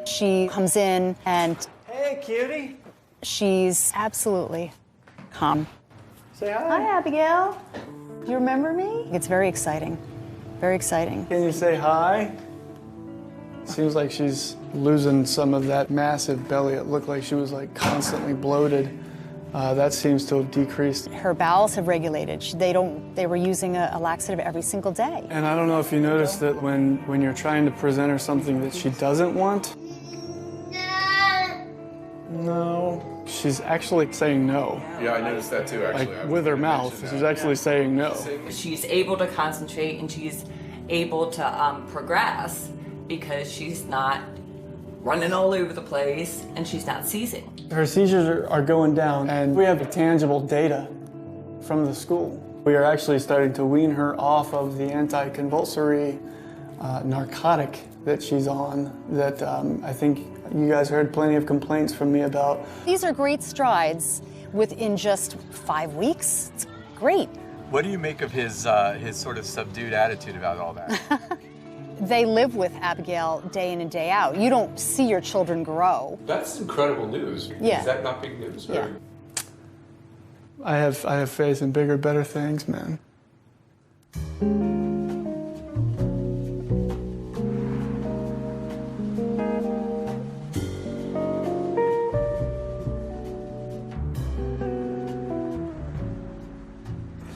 She comes in and... Hey, cutie. She's absolutely calm. Say hi. Hi, Abigail. Do you remember me? It's very exciting. Very exciting. Can you say hi? Seems like she's losing some of that massive belly. It looked like she was like constantly bloated. That seems to have decreased. Her bowels have regulated. They were using a laxative every single day. And I don't know if you noticed that when you're trying to present her something that she doesn't want. No. She's actually saying no. Yeah, I noticed that too, actually. Like with her mouth, she's actually saying no. She's able to concentrate and she's able to progress because she's not running all over the place and she's not seizing. Her seizures are going down, and we have tangible data from the school. We are actually starting to wean her off of the anti-convulsory narcotic that she's on that I think you guys heard plenty of complaints from me about. These are great strides within just 5 weeks. It's great. What do you make of his sort of subdued attitude about all that? They live with Abigail day in and day out. You don't see your children grow. That's incredible news. Yeah. Is that not big news? Yeah. I have faith in bigger, better things, man.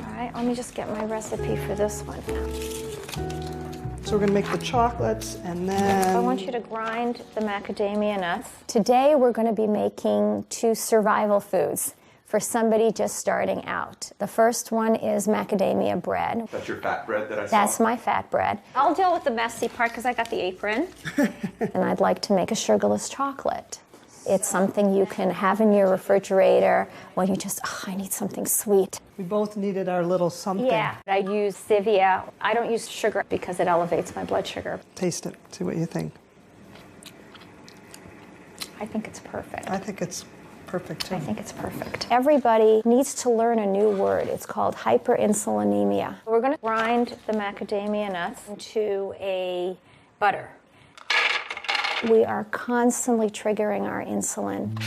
All right, let me just get my recipe for this one. So we're going to make the chocolates, and then... I want you to grind the macadamia nuts. Today we're going to be making 2 survival foods for somebody just starting out. The first one is macadamia bread. That's your fat bread that I saw? That's my fat bread. I'll deal with the messy part because I got the apron. And I'd like to make a sugarless chocolate. It's something you can have in your refrigerator when you just, I need something sweet. We both needed our little something. Yeah, I use stevia. I don't use sugar because it elevates my blood sugar. Taste it, see what you think. I think it's perfect. I think it's perfect, too. I think it's perfect. Everybody needs to learn a new word. It's called hyperinsulinemia. We're going to grind the macadamia nuts into a butter. We are constantly triggering our insulin.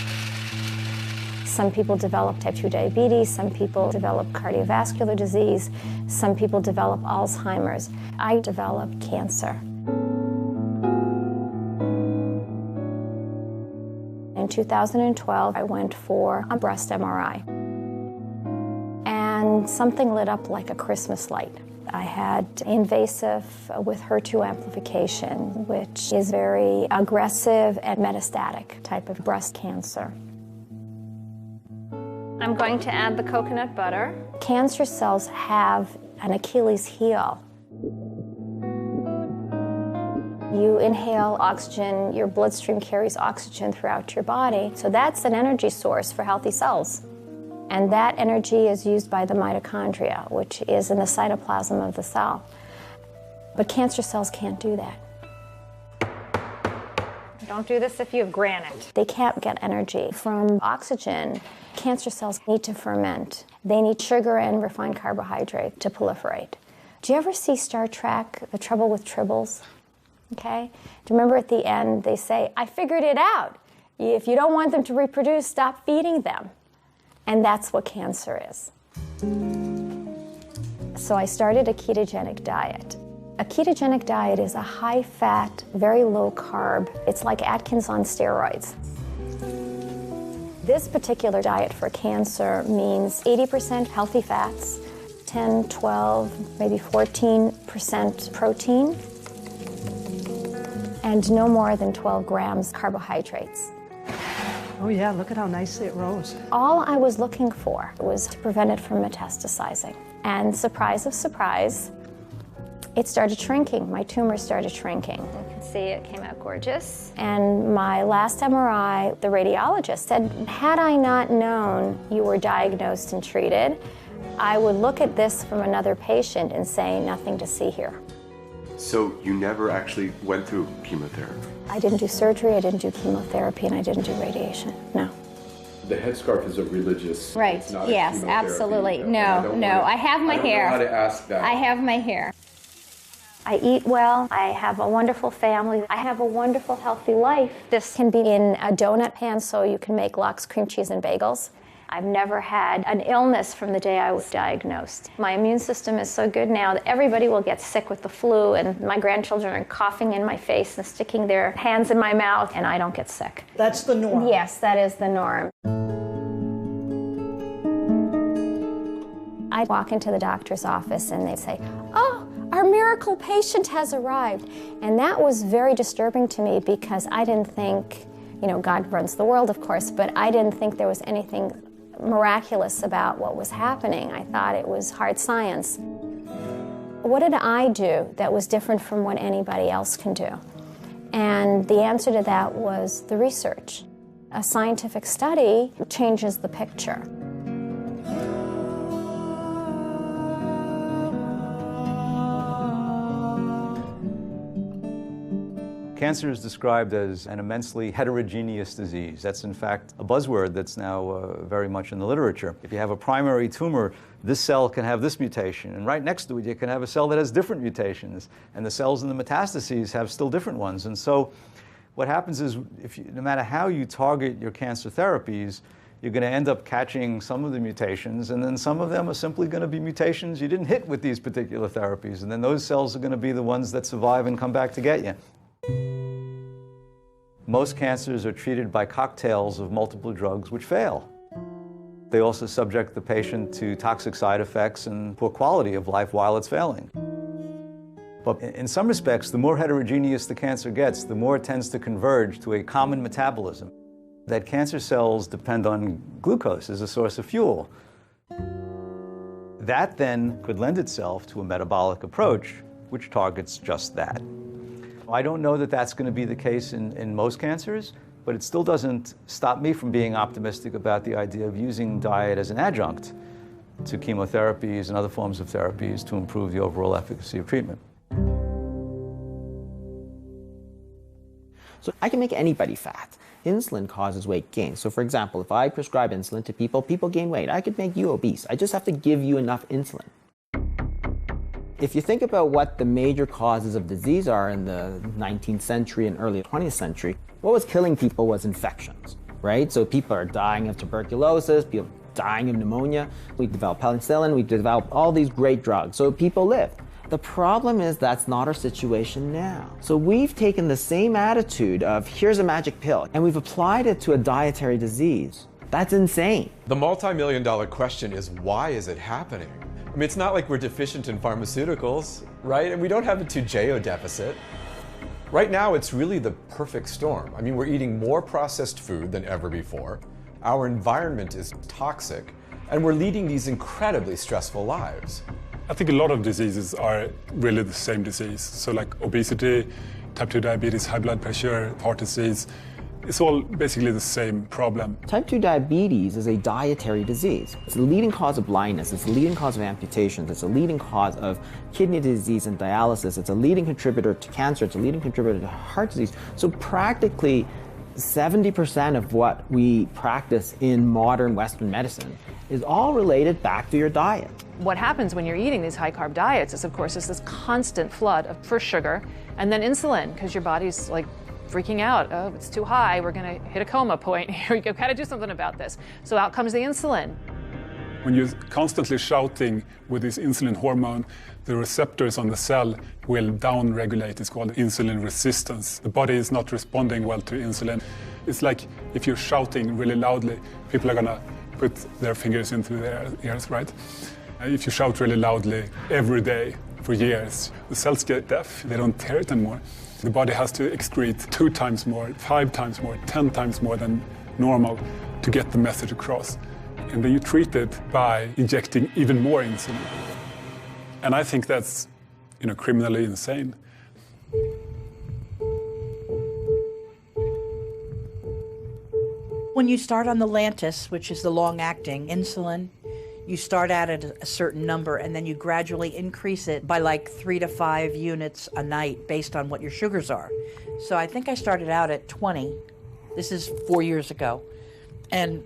Some people develop type 2 diabetes, some people develop cardiovascular disease, some people develop Alzheimer's. I developed cancer. In 2012, I went for a breast MRI. And something lit up like a Christmas light. I had invasive with HER2 amplification, which is very aggressive and metastatic type of breast cancer. I'm going to add the coconut butter. Cancer cells have an Achilles heel. You inhale oxygen, your bloodstream carries oxygen throughout your body, so that's an energy source for healthy cells. And that energy is used by the mitochondria, which is in the cytoplasm of the cell. But cancer cells can't do that. Don't do this if you have granite. They can't get energy from oxygen. Cancer cells need to ferment. They need sugar and refined carbohydrate to proliferate. Do you ever see Star Trek, The Trouble with Tribbles? Okay? Do you remember at the end they say, I figured it out. If you don't want them to reproduce, stop feeding them. And that's what cancer is. So I started a ketogenic diet. A ketogenic diet is a high-fat, very low-carb. It's like Atkins on steroids. This particular diet for cancer means 80% healthy fats, 10, 12, maybe 14% protein, and no more than 12 grams carbohydrates. Oh yeah, look at how nicely it rose. All I was looking for was to prevent it from metastasizing. And surprise of surprise, it started shrinking. My tumor started shrinking. You can see it came out gorgeous. And my last MRI, the radiologist said, had I not known you were diagnosed and treated, I would look at this from another patient and say, nothing to see here. So you never actually went through chemotherapy? I didn't do surgery, I didn't do chemotherapy, and I didn't do radiation, no. The headscarf is a religious. Right, it's not yes, absolutely. No, I have my hair. I don't know how to ask that. I have my hair. I eat well, I have a wonderful family, I have a wonderful healthy life. This can be in a donut pan so you can make lox, cream cheese, and bagels. I've never had an illness from the day I was diagnosed. My immune system is so good now that everybody will get sick with the flu, and my grandchildren are coughing in my face and sticking their hands in my mouth, and I don't get sick. That's the norm. Yes, that is the norm. I walk into the doctor's office and they say, oh, our miracle patient has arrived. And that was very disturbing to me because I didn't think, God runs the world, of course, but I didn't think there was anything miraculous about what was happening. I thought it was hard science. What did I do that was different from what anybody else can do? And the answer to that was the research. A scientific study changes the picture. Cancer is described as an immensely heterogeneous disease. That's in fact a buzzword that's now very much in the literature. If you have a primary tumor, this cell can have this mutation, and right next to it you can have a cell that has different mutations, and the cells in the metastases have still different ones. And so what happens is, no matter how you target your cancer therapies, you're going to end up catching some of the mutations, and then some of them are simply going to be mutations you didn't hit with these particular therapies, and then those cells are going to be the ones that survive and come back to get you. Most cancers are treated by cocktails of multiple drugs which fail. They also subject the patient to toxic side effects and poor quality of life while it's failing. But in some respects, the more heterogeneous the cancer gets, the more it tends to converge to a common metabolism. That cancer cells depend on glucose as a source of fuel. That then could lend itself to a metabolic approach which targets just that. I don't know that that's going to be the case in most cancers, but it still doesn't stop me from being optimistic about the idea of using diet as an adjunct to chemotherapies and other forms of therapies to improve the overall efficacy of treatment. So I can make anybody fat. Insulin causes weight gain. So for example, if I prescribe insulin to people, people gain weight. I could make you obese. I just have to give you enough insulin. If you think about what the major causes of disease are in the 19th century and early 20th century, what was killing people was infections, right? So people are dying of tuberculosis, people are dying of pneumonia. We developed penicillin, we developed all these great drugs, so people lived. The problem is that's not our situation now. So we've taken the same attitude of here's a magic pill and we've applied it to a dietary disease. That's insane. The multi-million-dollar question is, why is it happening? I mean, it's not like we're deficient in pharmaceuticals, right? And we don't have a Toujeo deficit. Right now, it's really the perfect storm. I mean, we're eating more processed food than ever before. Our environment is toxic, and we're leading these incredibly stressful lives. I think a lot of diseases are really the same disease. So like obesity, type 2 diabetes, high blood pressure, heart disease, it's all basically the same problem. Type 2 diabetes is a dietary disease. It's the leading cause of blindness, it's the leading cause of amputations, it's a leading cause of kidney disease and dialysis, it's a leading contributor to cancer, it's a leading contributor to heart disease. So practically 70% of what we practice in modern Western medicine is all related back to your diet. What happens when you're eating these high-carb diets is, of course, is this constant flood of first sugar and then insulin, because your body's like freaking out. Oh, it's too high. We're going to hit a coma point. Here we go. Got to do something about this. So out comes the insulin. When you're constantly shouting with this insulin hormone, the receptors on the cell will down-regulate. It's called insulin resistance. The body is not responding well to insulin. It's like if you're shouting really loudly, people are gonna put their fingers into their ears, right? If you shout really loudly every day for years, the cells get deaf, they don't hear it anymore. The body has to excrete 2 times more, 5 times more, 10 times more than normal to get the message across. And then you treat it by injecting even more insulin. And I think that's, criminally insane. When you start on the Lantus, which is the long-acting insulin, you start at a certain number and then you gradually increase it by like 3 to 5 units a night based on what your sugars are. So I think I started out at 20. This is 4 years ago. And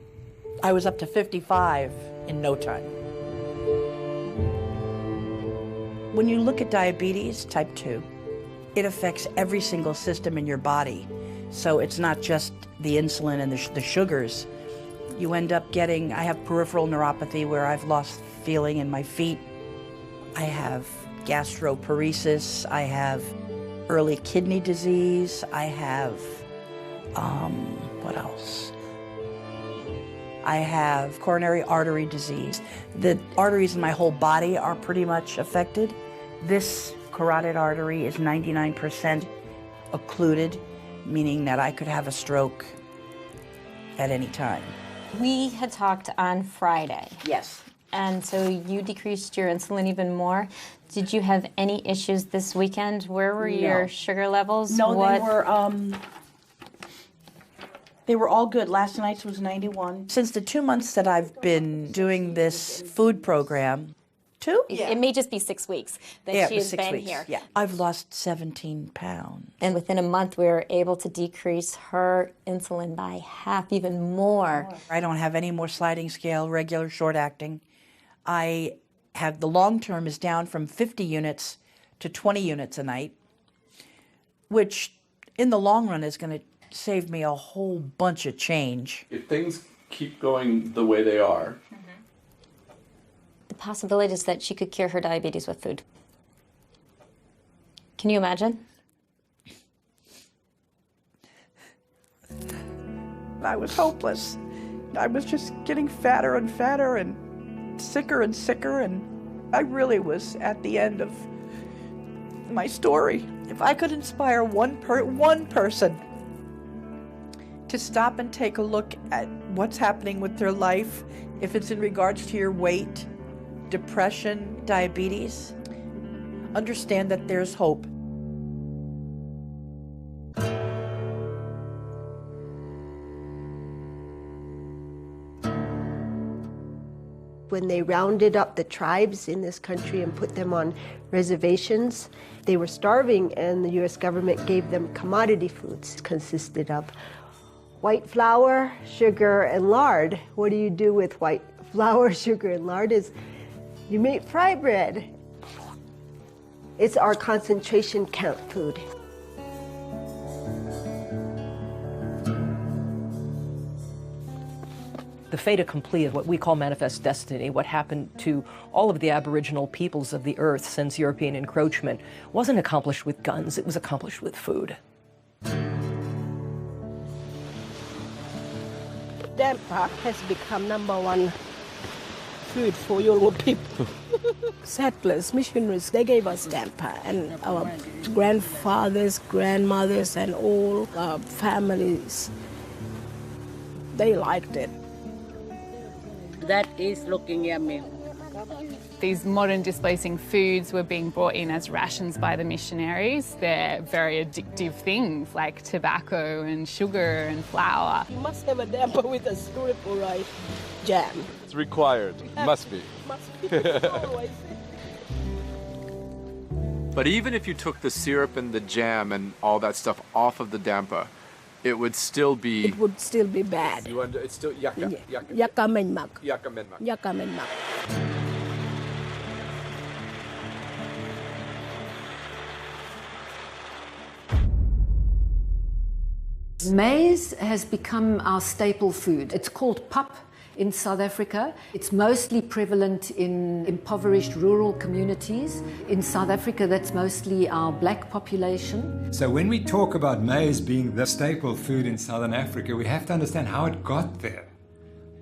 I was up to 55 in no time. When you look at diabetes, type 2, it affects every single system in your body. So it's not just the insulin and the sugars. You end up getting, I have peripheral neuropathy where I've lost feeling in my feet. I have gastroparesis. I have early kidney disease. I have, what else? I have coronary artery disease. The arteries in my whole body are pretty much affected. This carotid artery is 99% occluded, meaning that I could have a stroke at any time. We had talked on Friday. Yes. And so you decreased your insulin even more. Did you have any issues this weekend? Where were your sugar levels? No, they were all good. Last night's was 91. Since the 2 months that I've been doing this food program, 2? Yeah. It may just be 6 weeks that she has been here. Yeah. I've lost 17 pounds. And within a month, we were able to decrease her insulin by half, even more. I don't have any more sliding scale, regular short acting. I have the long term is down from 50 units to 20 units a night, which in the long run is going to save me a whole bunch of change. If things keep going the way they are, the possibility is that she could cure her diabetes with food. Can you imagine? I was hopeless. I was just getting fatter and fatter and sicker, and I really was at the end of my story. If I could inspire one person to stop and take a look at what's happening with their life, if it's in regards to your weight, depression, diabetes, understand that there's hope. When they rounded up the tribes in this country and put them on reservations, they were starving, and the U.S. government gave them commodity foods. It consisted of white flour, sugar, and lard. What do you do with white flour, sugar, and lard is you make fry bread. It's our concentration camp food. The fait accompli of what we call manifest destiny, what happened to all of the Aboriginal peoples of the earth since European encroachment, wasn't accomplished with guns, it was accomplished with food. Damper has become #1 food for Yoruba people. Settlers, missionaries, they gave us damper, and our grandfathers, grandmothers, and all our families, they liked it. That is looking yummy. These modern displacing foods were being brought in as rations by the missionaries. They're very addictive things like tobacco and sugar and flour. You must have a damper with a syrup or rice jam. It's required. Must be. Must be. Always. But even if you took the syrup and the jam and all that stuff off of the damper, it would still be... It would still be bad. It's still yakka. Yakka menmak. Yakka menmak. Yakka menmak. Maize has become our staple food. It's called pap in South Africa. It's mostly prevalent in impoverished rural communities. In South Africa, that's mostly our black population. So when we talk about maize being the staple food in Southern Africa, we have to understand how it got there.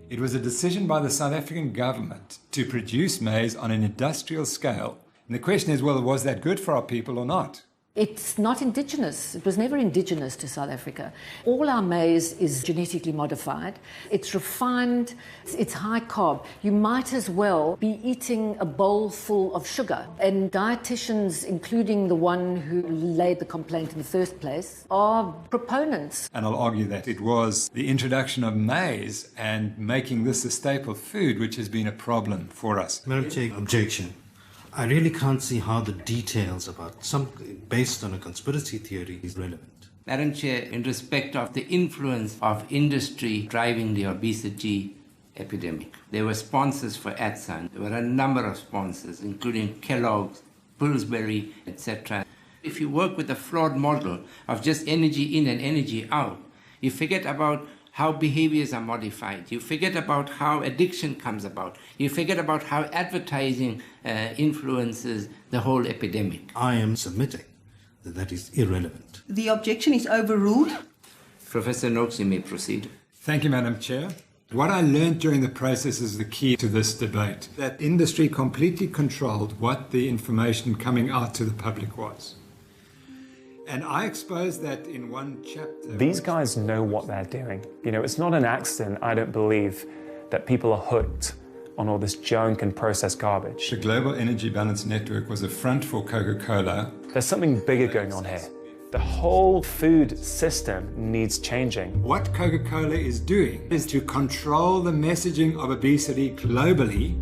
It was a decision by the South African government to produce maize on an industrial scale. And the question is, well, was that good for our people or not? It's not indigenous. It was never indigenous to South Africa. All our maize is genetically modified. It's refined. It's high carb. You might as well be eating a bowl full of sugar. And dietitians, including the one who laid the complaint in the first place, are proponents. And I'll argue that it was the introduction of maize and making this a staple food which has been a problem for us. Madam Chair, objection. I really can't see how the details about something based on a conspiracy theory is relevant. Madam Chair, in respect of the influence of industry driving the obesity epidemic, there were sponsors for ATSAN. There were a number of sponsors, including Kellogg's, Pillsbury, etc. If you work with a flawed model of just energy in and energy out, you forget about how behaviors are modified. You forget about how addiction comes about. You forget about how advertising influences the whole epidemic. I am submitting that that is irrelevant. The objection is overruled. Professor Noakes, you may proceed. Thank you, Madam Chair. What I learned during the process is the key to this debate, that industry completely controlled what the information coming out to the public was. And I exposed that in one chapter. These guys know what they're doing. You know, it's not an accident, I don't believe, that people are hooked on all this junk and processed garbage. The Global Energy Balance Network was a front for Coca-Cola. There's something bigger going on here. The whole food system needs changing. What Coca-Cola is doing is to control the messaging of obesity globally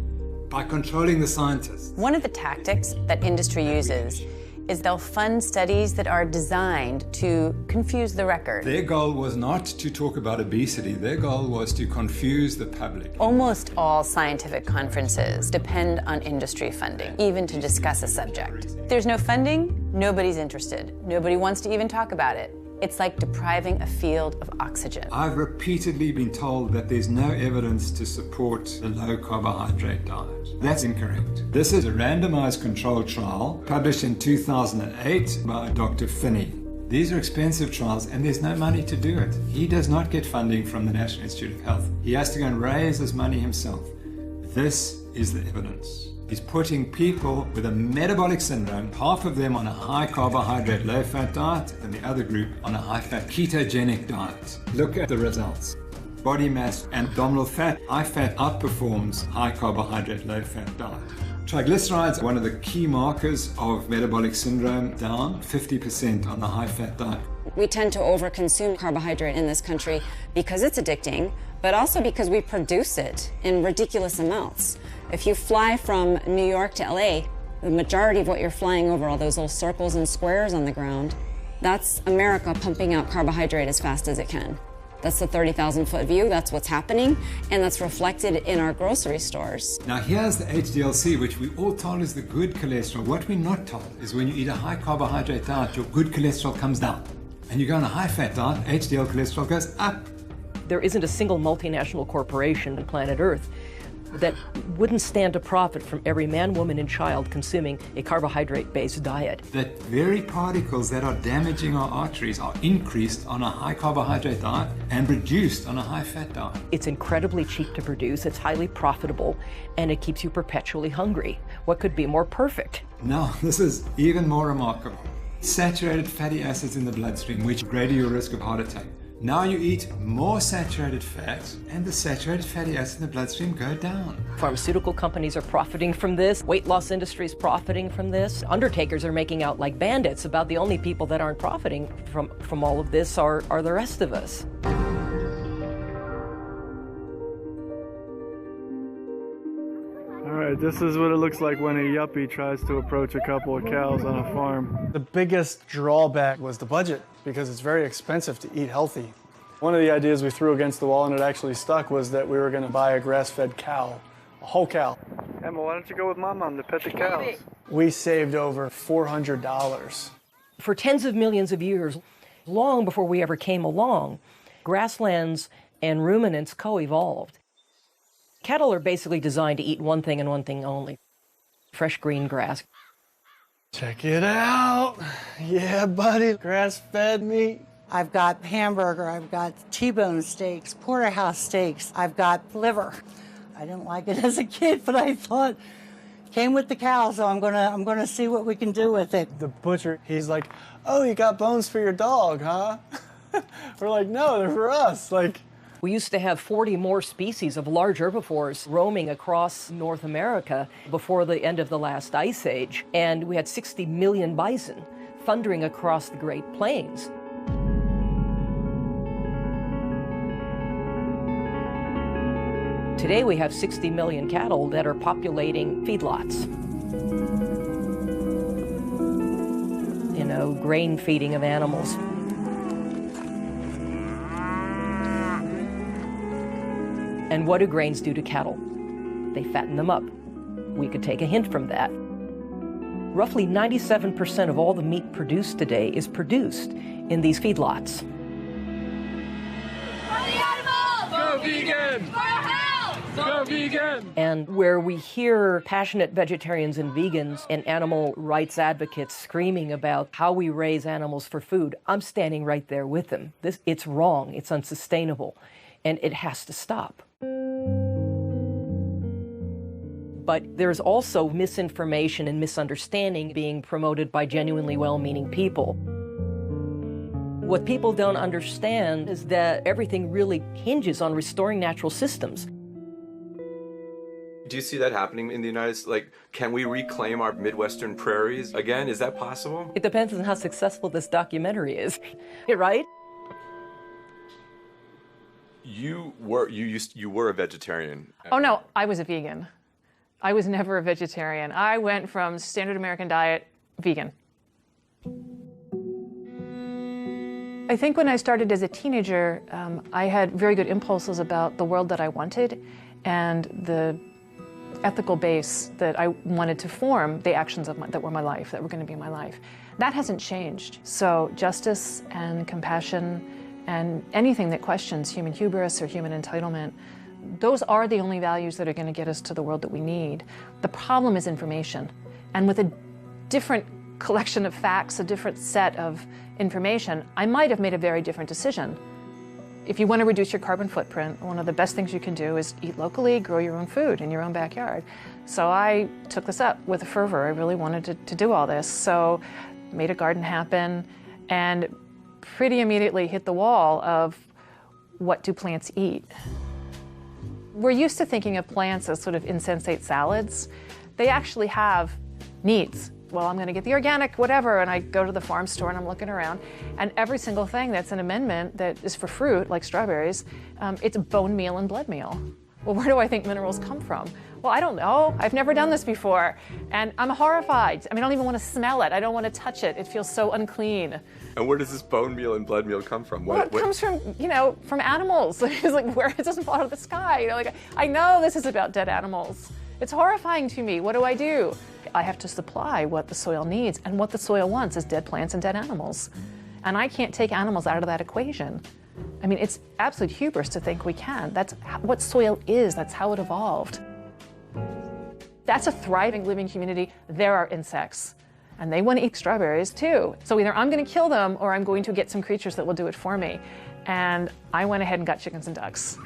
by controlling the scientists. One of the tactics that industry uses is they'll fund studies that are designed to confuse the record. Their goal was not to talk about obesity. Their goal was to confuse the public. Almost all scientific conferences depend on industry funding, even to discuss a subject. If there's no funding, nobody's interested. Nobody wants to even talk about it. It's like depriving a field of oxygen. I've repeatedly been told that there's no evidence to support the low-carbohydrate diet. That's incorrect. This is a randomized controlled trial published in 2008 by Dr. Finney. These are expensive trials and there's no money to do it. He does not get funding from the National Institute of Health. He has to go and raise his money himself. This is the evidence. He's putting people with a metabolic syndrome, half of them on a high carbohydrate, low fat diet, and the other group on a high fat ketogenic diet. Look at the results. Body mass and abdominal fat, high fat outperforms high carbohydrate, low fat diet. Triglycerides, one of the key markers of metabolic syndrome, down 50% on the high fat diet. We tend to overconsume carbohydrate in this country because it's addicting, but also because we produce it in ridiculous amounts. If you fly from New York to LA, the majority of what you're flying over, all those little circles and squares on the ground, that's America pumping out carbohydrate as fast as it can. That's the 30,000-foot view, that's what's happening, and that's reflected in our grocery stores. Now here's the HDLC, which we all told is the good cholesterol. What we're not told is when you eat a high carbohydrate diet, your good cholesterol comes down. And you go on a high fat diet, HDL cholesterol goes up. There isn't a single multinational corporation on planet Earth that wouldn't stand to profit from every man, woman, and child consuming a carbohydrate-based diet. That very particles that are damaging our arteries are increased on a high carbohydrate diet and reduced on a high fat diet. It's incredibly cheap to produce, it's highly profitable, and it keeps you perpetually hungry. What could be more perfect? Now, this is even more remarkable. Saturated fatty acids in the bloodstream, which greater your risk of heart attack. Now you eat more saturated fat, and the saturated fatty acids in the bloodstream go down. Pharmaceutical companies are profiting from this. Weight loss industry is profiting from this. Undertakers are making out like bandits. About the only people that aren't profiting from all of this are the rest of us. All right, this is what it looks like when a yuppie tries to approach a couple of cows on a farm. The biggest drawback was the budget, because it's very expensive to eat healthy. One of the ideas we threw against the wall, and it actually stuck, was that we were going to buy a grass-fed cow, a whole cow. Emma, why don't you go with my mom to pet the cows? We saved over $400. For tens of millions of years, long before we ever came along, grasslands and ruminants co-evolved. Cattle are basically designed to eat one thing and one thing only: fresh green grass. Check it out. Yeah, buddy, grass-fed meat. I've got hamburger, I've got T-bone steaks, porterhouse steaks, I've got liver. I didn't like it as a kid, but I thought, came with the cow, so I'm gonna see what we can do with it. The butcher, he's like, oh, you got bones for your dog, huh? We're like, no, they're for us. Like, we used to have 40 more species of large herbivores roaming across North America before the end of the last ice age, and we had 60 million bison thundering across the Great Plains. Today we have 60 million cattle that are populating feedlots. You know, grain feeding of animals. And what do grains do to cattle? They fatten them up. We could take a hint from that. Roughly 97% of all the meat produced today is produced in these feedlots. Go vegan! Go vegan! And where we hear passionate vegetarians and vegans and animal rights advocates screaming about how we raise animals for food, I'm standing right there with them. It's wrong, it's unsustainable, and it has to stop. But there's also misinformation and misunderstanding being promoted by genuinely well-meaning people. What people don't understand is that everything really hinges on restoring natural systems. Do you see that happening in the United States? Like, can we reclaim our Midwestern prairies again? Is that possible? It depends on how successful this documentary is, right? You were a vegetarian. Oh no, I was a vegan. I was never a vegetarian. I went from standard American diet, vegan. I think when I started as a teenager, I had very good impulses about the world that I wanted and the ethical base that I wanted to form the actions that were my life, that were going to be my life. That hasn't changed. So justice and compassion and anything that questions human hubris or human entitlement, those are the only values that are going to get us to the world that we need. The problem is information. And with a different collection of facts, a different set of information, I might have made a very different decision. If you want to reduce your carbon footprint, one of the best things you can do is eat locally, grow your own food in your own backyard. So I took this up with fervor. I really wanted to do all this. So made a garden happen and pretty immediately hit the wall of what do plants eat? We're used to thinking of plants as sort of insensate salads. They actually have needs. Well, I'm going to get the organic whatever, and I go to the farm store and I'm looking around, and every single thing that's an amendment that is for fruit, like strawberries, it's bone meal and blood meal. Well, where do I think minerals come from? Well, I don't know. I've never done this before, and I'm horrified. I mean, I don't even want to smell it. I don't want to touch it. It feels so unclean. And where does this bone meal and blood meal come from? Well, it comes from, from animals. It's like, where it doesn't fall out of the sky. Like, I know this is about dead animals. It's horrifying to me. What do? I have to supply what the soil needs, and what the soil wants is dead plants and dead animals. And I can't take animals out of that equation. I mean, it's absolute hubris to think we can. That's what soil is. That's how it evolved. That's a thriving living community. There are insects, and they want to eat strawberries too. So either I'm going to kill them or I'm going to get some creatures that will do it for me. And I went ahead and got chickens and ducks.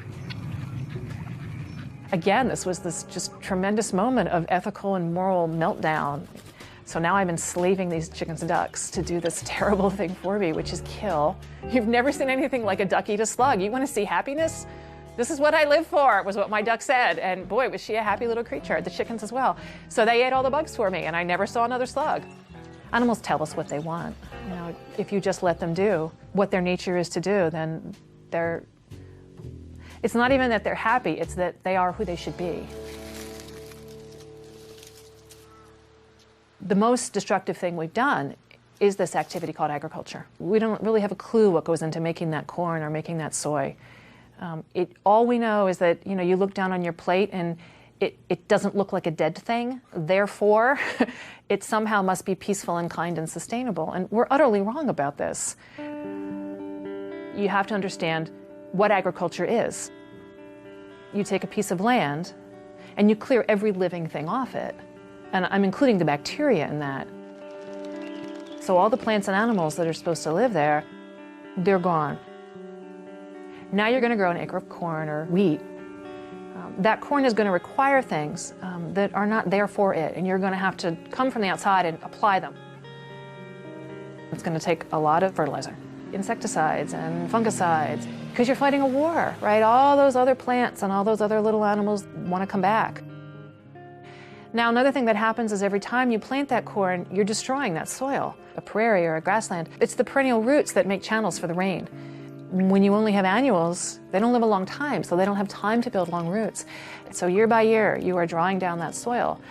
Again, this was this just tremendous moment of ethical and moral meltdown. So now I'm enslaving these chickens and ducks to do this terrible thing for me, which is kill. You've never seen anything like a duck eat a slug. You want to see happiness? This is what I live for, was what my duck said. And boy, was she a happy little creature, the chickens as well. So they ate all the bugs for me, and I never saw another slug. Animals tell us what they want. If you just let them do what their nature is to do, then it's not even that they're happy, it's that they are who they should be. The most destructive thing we've done is this activity called agriculture. We don't really have a clue what goes into making that corn or making that soy. All we know is that you look down on your plate and it doesn't look like a dead thing. Therefore, it somehow must be peaceful and kind and sustainable. And we're utterly wrong about this. You have to understand what agriculture is. you take a piece of land and you clear every living thing off it. And I'm including the bacteria in that. So all the plants and animals that are supposed to live there, they're gone. Now you're going to grow an acre of corn or wheat. That corn is going to require things that are not there for it, and you're going to have to come from the outside and apply them. It's going to take a lot of fertilizer, insecticides and fungicides, because you're fighting a war, right? All those other plants and all those other little animals want to come back. Now, another thing that happens is every time you plant that corn, you're destroying that soil, a prairie or a grassland. It's the perennial roots that make channels for the rain. When you only have annuals, they don't live a long time, so they don't have time to build long roots. So year by year, you are drawing down that soil.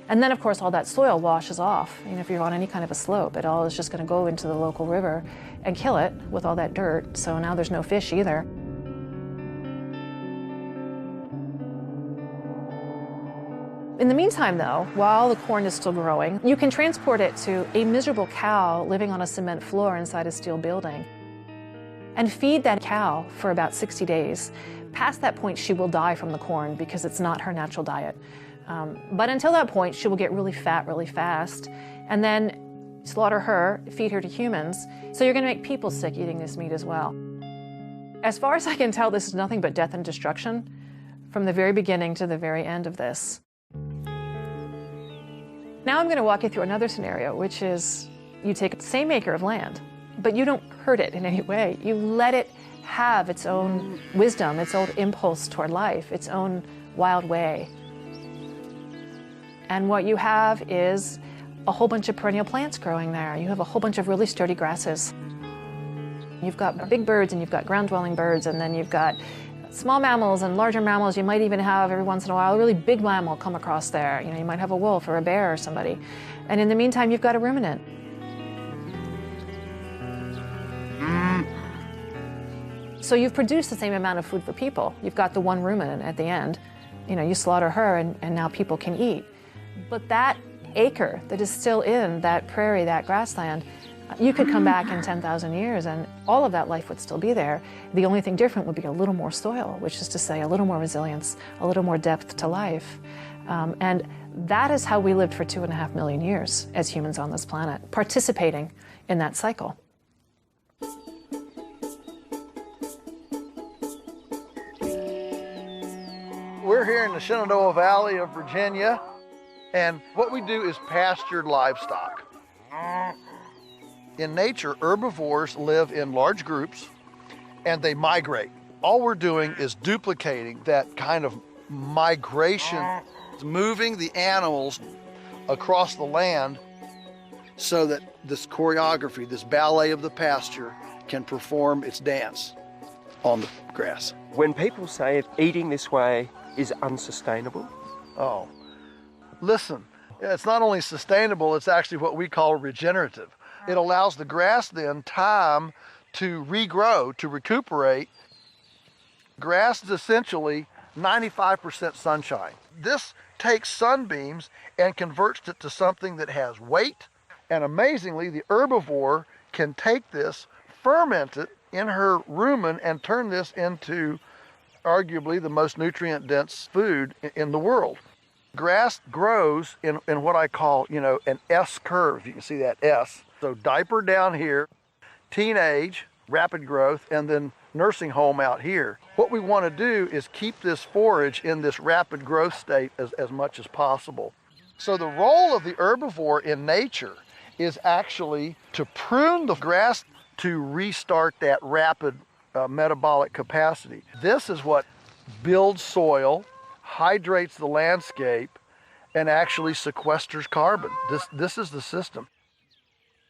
And then, of course, all that soil washes off. You know, if you're on any kind of a slope, it all is just going to go into the local river and kill it with all that dirt. So now there's no fish either. In the meantime, though, while the corn is still growing, you can transport it to a miserable cow living on a cement floor inside a steel building and feed that cow for about 60 days. Past that point, she will die from the corn because it's not her natural diet. But until that point, she will get really fat really fast, and then slaughter her, feed her to humans. So you're going to make people sick eating this meat as well. As far as I can tell, this is nothing but death and destruction from the very beginning to the very end of this. Now I'm going to walk you through another scenario, which is you take the same acre of land, but you don't hurt it in any way. You let it have its own wisdom, its own impulse toward life, its own wild way. And what you have is a whole bunch of perennial plants growing there. You have a whole bunch of really sturdy grasses. You've got big birds and you've got ground-dwelling birds, and then you've got small mammals and larger mammals. You might even have, every once in a while, a really big mammal come across there. You know, you might have a wolf or a bear or somebody. And in the meantime, you've got a ruminant. So you've produced the same amount of food for people. You've got the one ruminant at the end. You know, you slaughter her and now people can eat. But that acre that is still in that prairie, that grassland, you could come back in 10,000 years and all of that life would still be there. The only thing different would be a little more soil, which is to say a little more resilience, a little more depth to life. And that is how we lived for 2.5 million years as humans on this planet, participating in that cycle. We're here in the Shenandoah Valley of Virginia, and what we do is pastured livestock. In nature, herbivores live in large groups and they migrate. All we're doing is duplicating that kind of migration, moving the animals across the land so that this choreography, this ballet of the pasture, can perform its dance on the grass. When people say eating this way is unsustainable? Oh, listen, it's not only sustainable, it's actually what we call regenerative. It allows the grass then time to regrow, to recuperate. Grass is essentially 95% sunshine. This takes sunbeams and converts it to something that has weight. And amazingly, the herbivore can take this, ferment it in her rumen, and turn this into arguably the most nutrient-dense food in the world. Grass grows in what I call, an S curve. You can see that S. So diaper down here, teenage, rapid growth, and then nursing home out here. What we want to do is keep this forage in this rapid growth state as much as possible. So the role of the herbivore in nature is actually to prune the grass to restart that rapid metabolic capacity. This is what builds soil, hydrates the landscape, and actually sequesters carbon. This is the system.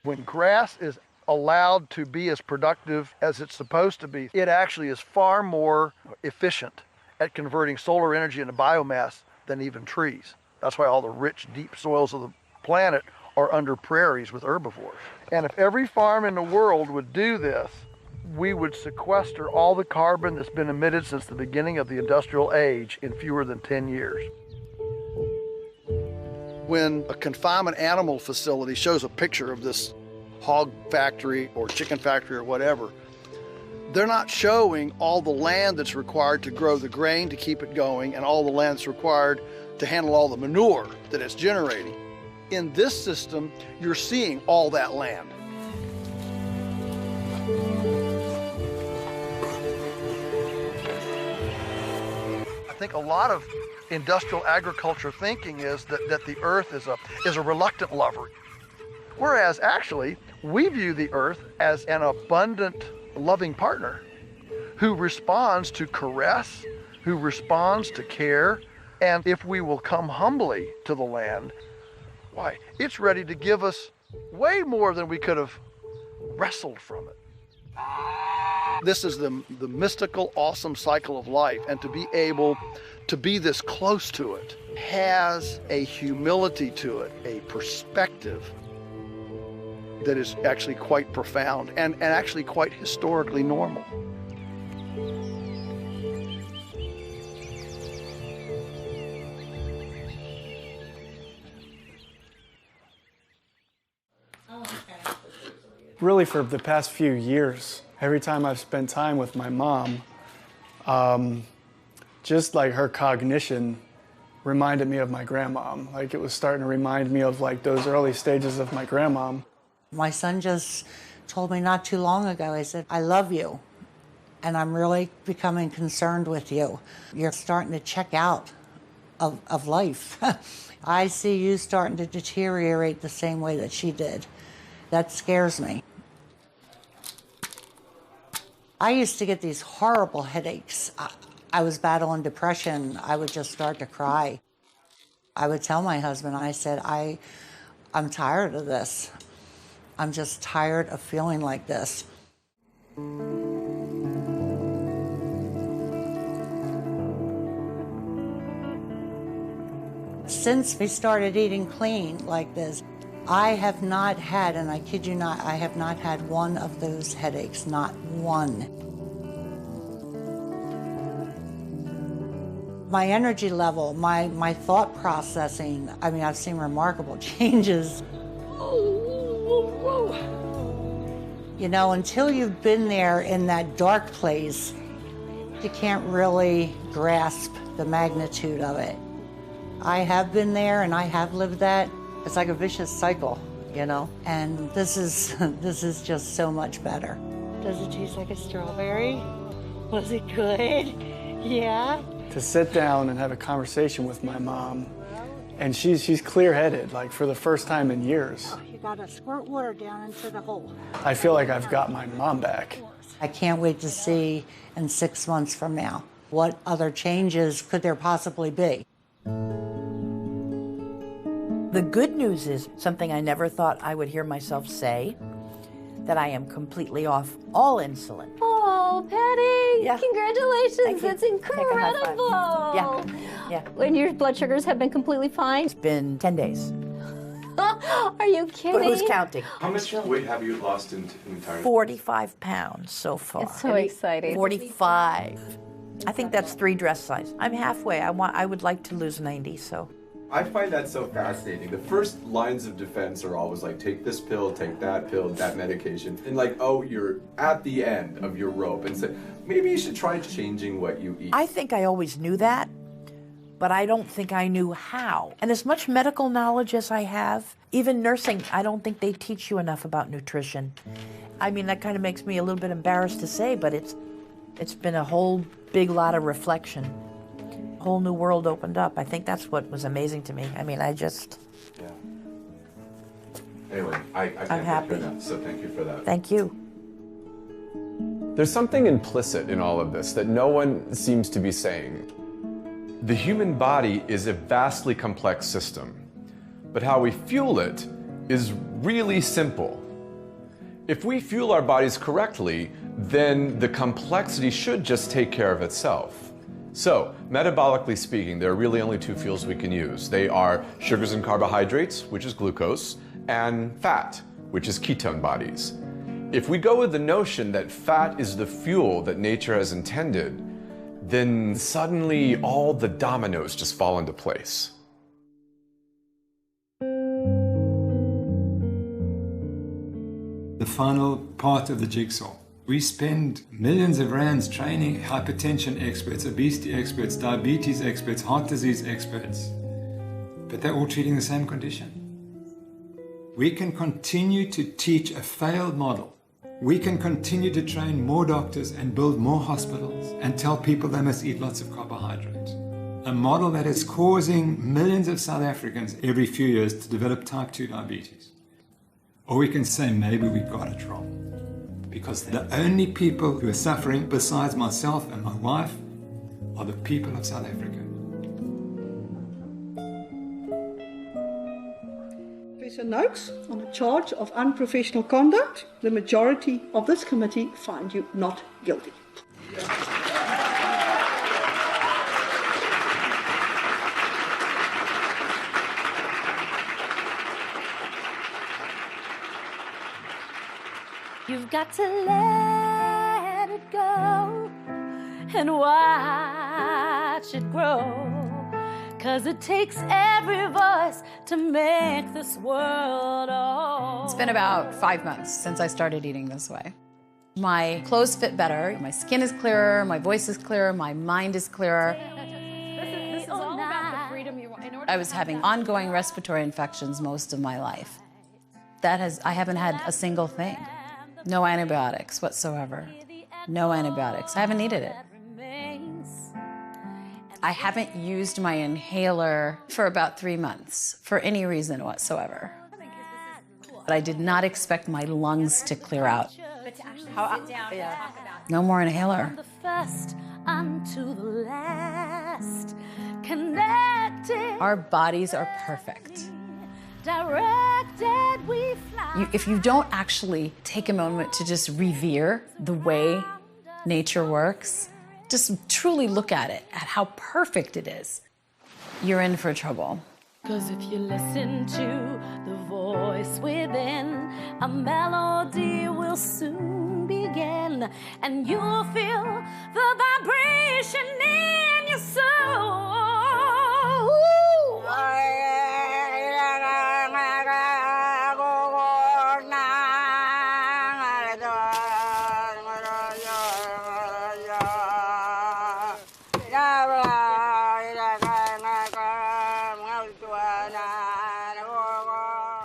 When grass is allowed to be as productive as it's supposed to be, it actually is far more efficient at converting solar energy into biomass than even trees. That's why all the rich, deep soils of the planet are under prairies with herbivores. And if every farm in the world would do this, we would sequester all the carbon that's been emitted since the beginning of the industrial age in fewer than 10 years. When a confinement animal facility shows a picture of this hog factory or chicken factory or whatever, They're not showing all the land that's required to grow the grain to keep it going and all the land that's required to handle all the manure that it's generating. In this system, you're seeing all that land. I think a lot of industrial agriculture thinking is that the earth is a reluctant lover. Whereas actually, we view the earth as an abundant, loving partner who responds to caress, who responds to care, and if we will come humbly to the land, why, it's ready to give us way more than we could have wrestled from it. This is the mystical, awesome cycle of life, and to be able to be this close to it has a humility to it, a perspective that is actually quite profound and actually quite historically normal. Really, for the past few years, every time I've spent time with my mom, just like her cognition reminded me of my grandmom. Like it was starting to remind me of like those early stages of my grandmom. My son just told me not too long ago, he said, I love you, and I'm really becoming concerned with you. You're starting to check out of life. I see you starting to deteriorate the same way that she did. That scares me. I used to get these horrible headaches. I was battling depression. I would just start to cry. I would tell my husband, I said, I'm tired of this. I'm just tired of feeling like this. Since we started eating clean like this, I have not had, and I kid you not, I have not had one of those headaches, not one. My energy level, my thought processing, I mean, I've seen remarkable changes. You know, until you've been there in that dark place, you can't really grasp the magnitude of it. I have been there and I have lived that. It's like a vicious cycle, you know? And this is just so much better. Does it taste like a strawberry? Was it good? Yeah? To sit down and have a conversation with my mom, and she's clear-headed, like for the first time in years. You gotta squirt water down into the hole. I feel like I've got my mom back. I can't wait to see in 6 months from now, what other changes could there possibly be? The good news is something I never thought I would hear myself say, that I am completely off all insulin. Oh, Patty, Yeah. congratulations, that's incredible. Yeah. When your blood sugars have been completely fine? It's been 10 days. Are you kidding? But who's counting? How much weight have you lost in entirety? 45 pounds so far. It's so exciting. 45. I think that's 3 dress size. I'm halfway. I would like to lose 90, so. I find that so fascinating. The first lines of defense are always like, take this pill, take that pill, that medication. And like, oh, you're at the end of your rope. And say, maybe you should try changing what you eat. I think I always knew that, but I don't think I knew how. And as much medical knowledge as I have, even nursing, I don't think they teach you enough about nutrition. I mean, that kind of makes me a little bit embarrassed to say, but it's been a whole big lot of reflection. A whole new world opened up. I think that's what was amazing to me. I mean, I just... Yeah. Anyway, I I'm happy. That, so thank you for that. Thank you. There's something implicit in all of this that no one seems to be saying. The human body is a vastly complex system, but how we fuel it is really simple. If we fuel our bodies correctly, then the complexity should just take care of itself. So, metabolically speaking, there are really only 2 fuels we can use. They are sugars and carbohydrates, which is glucose, and fat, which is ketone bodies. If we go with the notion that fat is the fuel that nature has intended, then suddenly all the dominoes just fall into place. The final part of the jigsaw. We spend millions of rands training hypertension experts, obesity experts, diabetes experts, heart disease experts, but they're all treating the same condition. We can continue to teach a failed model. We can continue to train more doctors and build more hospitals and tell people they must eat lots of carbohydrate. A model that is causing millions of South Africans every few years to develop type 2 diabetes. Or we can say maybe we got it wrong. Because the only people who are suffering besides myself and my wife are the people of South Africa. Professor Noakes, on a charge of unprofessional conduct, the majority of this committee find you not guilty. You've got to let it go and watch it grow. 'Cause it takes every voice to make this world whole. It's been about 5 months since I started eating this way. My clothes fit better, my skin is clearer, my voice is clearer, my mind is clearer. This is all about the freedom you want. I was having ongoing respiratory infections most of my life. I haven't had a single thing. No antibiotics whatsoever. No antibiotics. I haven't needed it. I haven't used my inhaler for about 3 months for any reason whatsoever. But I did not expect my lungs to clear out. No more inhaler. From the first unto the last, connected. Our bodies are perfect. Directed we fly. If you don't actually take a moment to just revere the way nature works, just truly look at it, at how perfect it is, you're in for trouble. 'Cause if you listen to the voice within, a melody will soon begin, and you'll feel the vibration in your soul.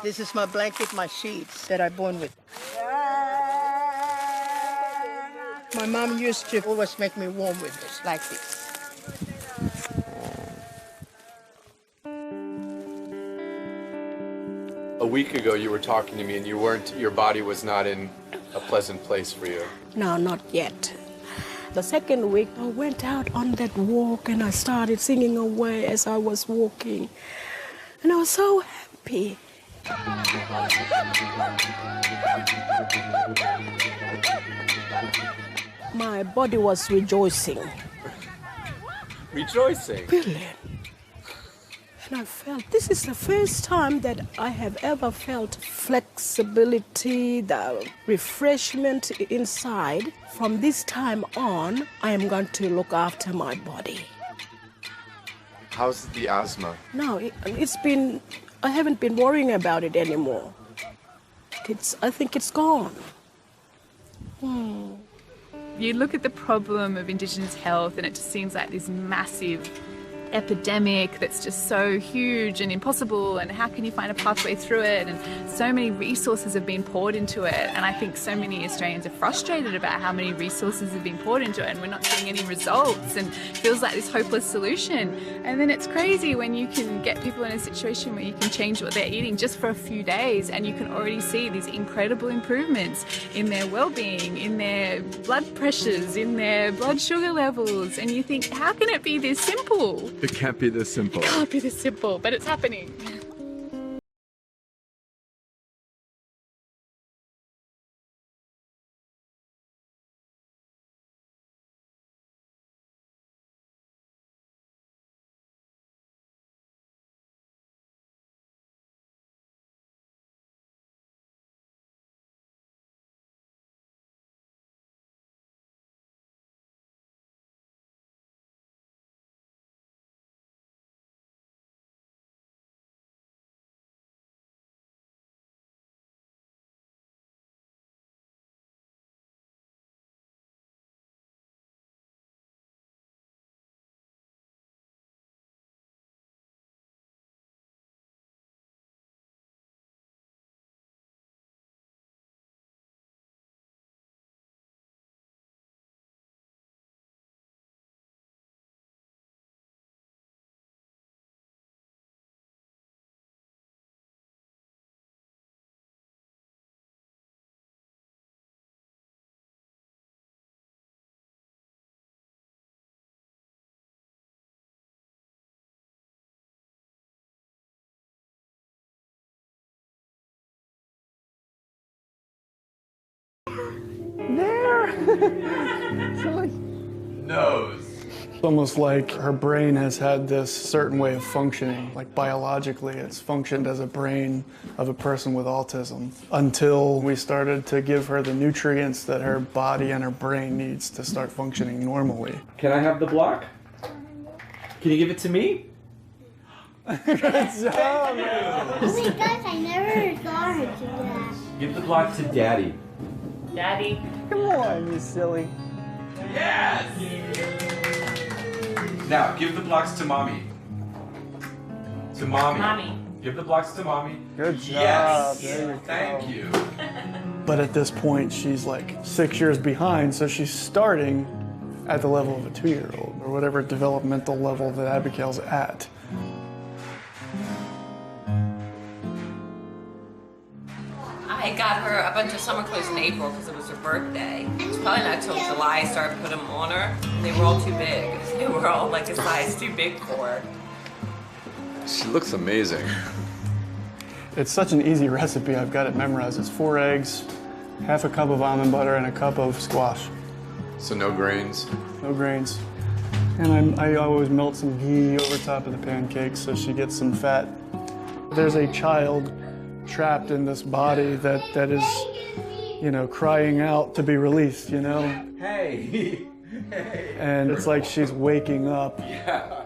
This is my blanket, my sheets that I born with. My mom used to always make me warm with this, like this. A week ago, you were talking to me, and your body was not in a pleasant place for you. No, not yet. The second week, I went out on that walk and I started singing away as I was walking. And I was so happy. My body was rejoicing. Rejoicing? Brilliant. And I felt, this is the first time that I have ever felt flexibility, the refreshment inside. From this time on, I am going to look after my body. How's the asthma? No, I haven't been worrying about it anymore. I think it's gone. You look at the problem of Indigenous health and it just seems like this massive epidemic that's just so huge and impossible, and how can you find a pathway through it, and so many resources have been poured into it, and I think so many Australians are frustrated about how many resources have been poured into it and we're not seeing any results, and it feels like this hopeless solution. And then it's crazy when you can get people in a situation where you can change what they're eating just for a few days, and you can already see these incredible improvements in their well-being, in their blood pressures, in their blood sugar levels, and you think, how can it be this simple? It can't be this simple. It can't be this simple, but it's happening. Nose. It's almost like her brain has had this certain way of functioning. Like biologically, it's functioned as a brain of a person with autism until we started to give her the nutrients that her body and her brain needs to start functioning normally. Can I have the block? Can you give it to me? Good job, man. Oh my gosh, I never saw her do that. Give the block to Daddy. Daddy. Come on, you silly. Yes! Now, give the blocks to Mommy. To Mommy. Mommy. Give the blocks to Mommy. Good job. Yes! There you go. Thank you. But at this point, she's like 6 years behind, so she's starting at the level of a 2-year-old, or whatever developmental level that Abigail's at. I got her a bunch of summer clothes in April because it was her birthday. It's probably not till July I started putting them on her. And they were all too big. They were all like a size too big for her. She looks amazing. It's such an easy recipe, I've got it memorized. It's 4 eggs, half a cup of almond butter, and a cup of squash. So no grains? No grains. And I always melt some ghee over top of the pancakes so she gets some fat. There's a child trapped in this body that is, you know, crying out to be released, you know? Hey! Hey! And it's like she's waking up. Yeah.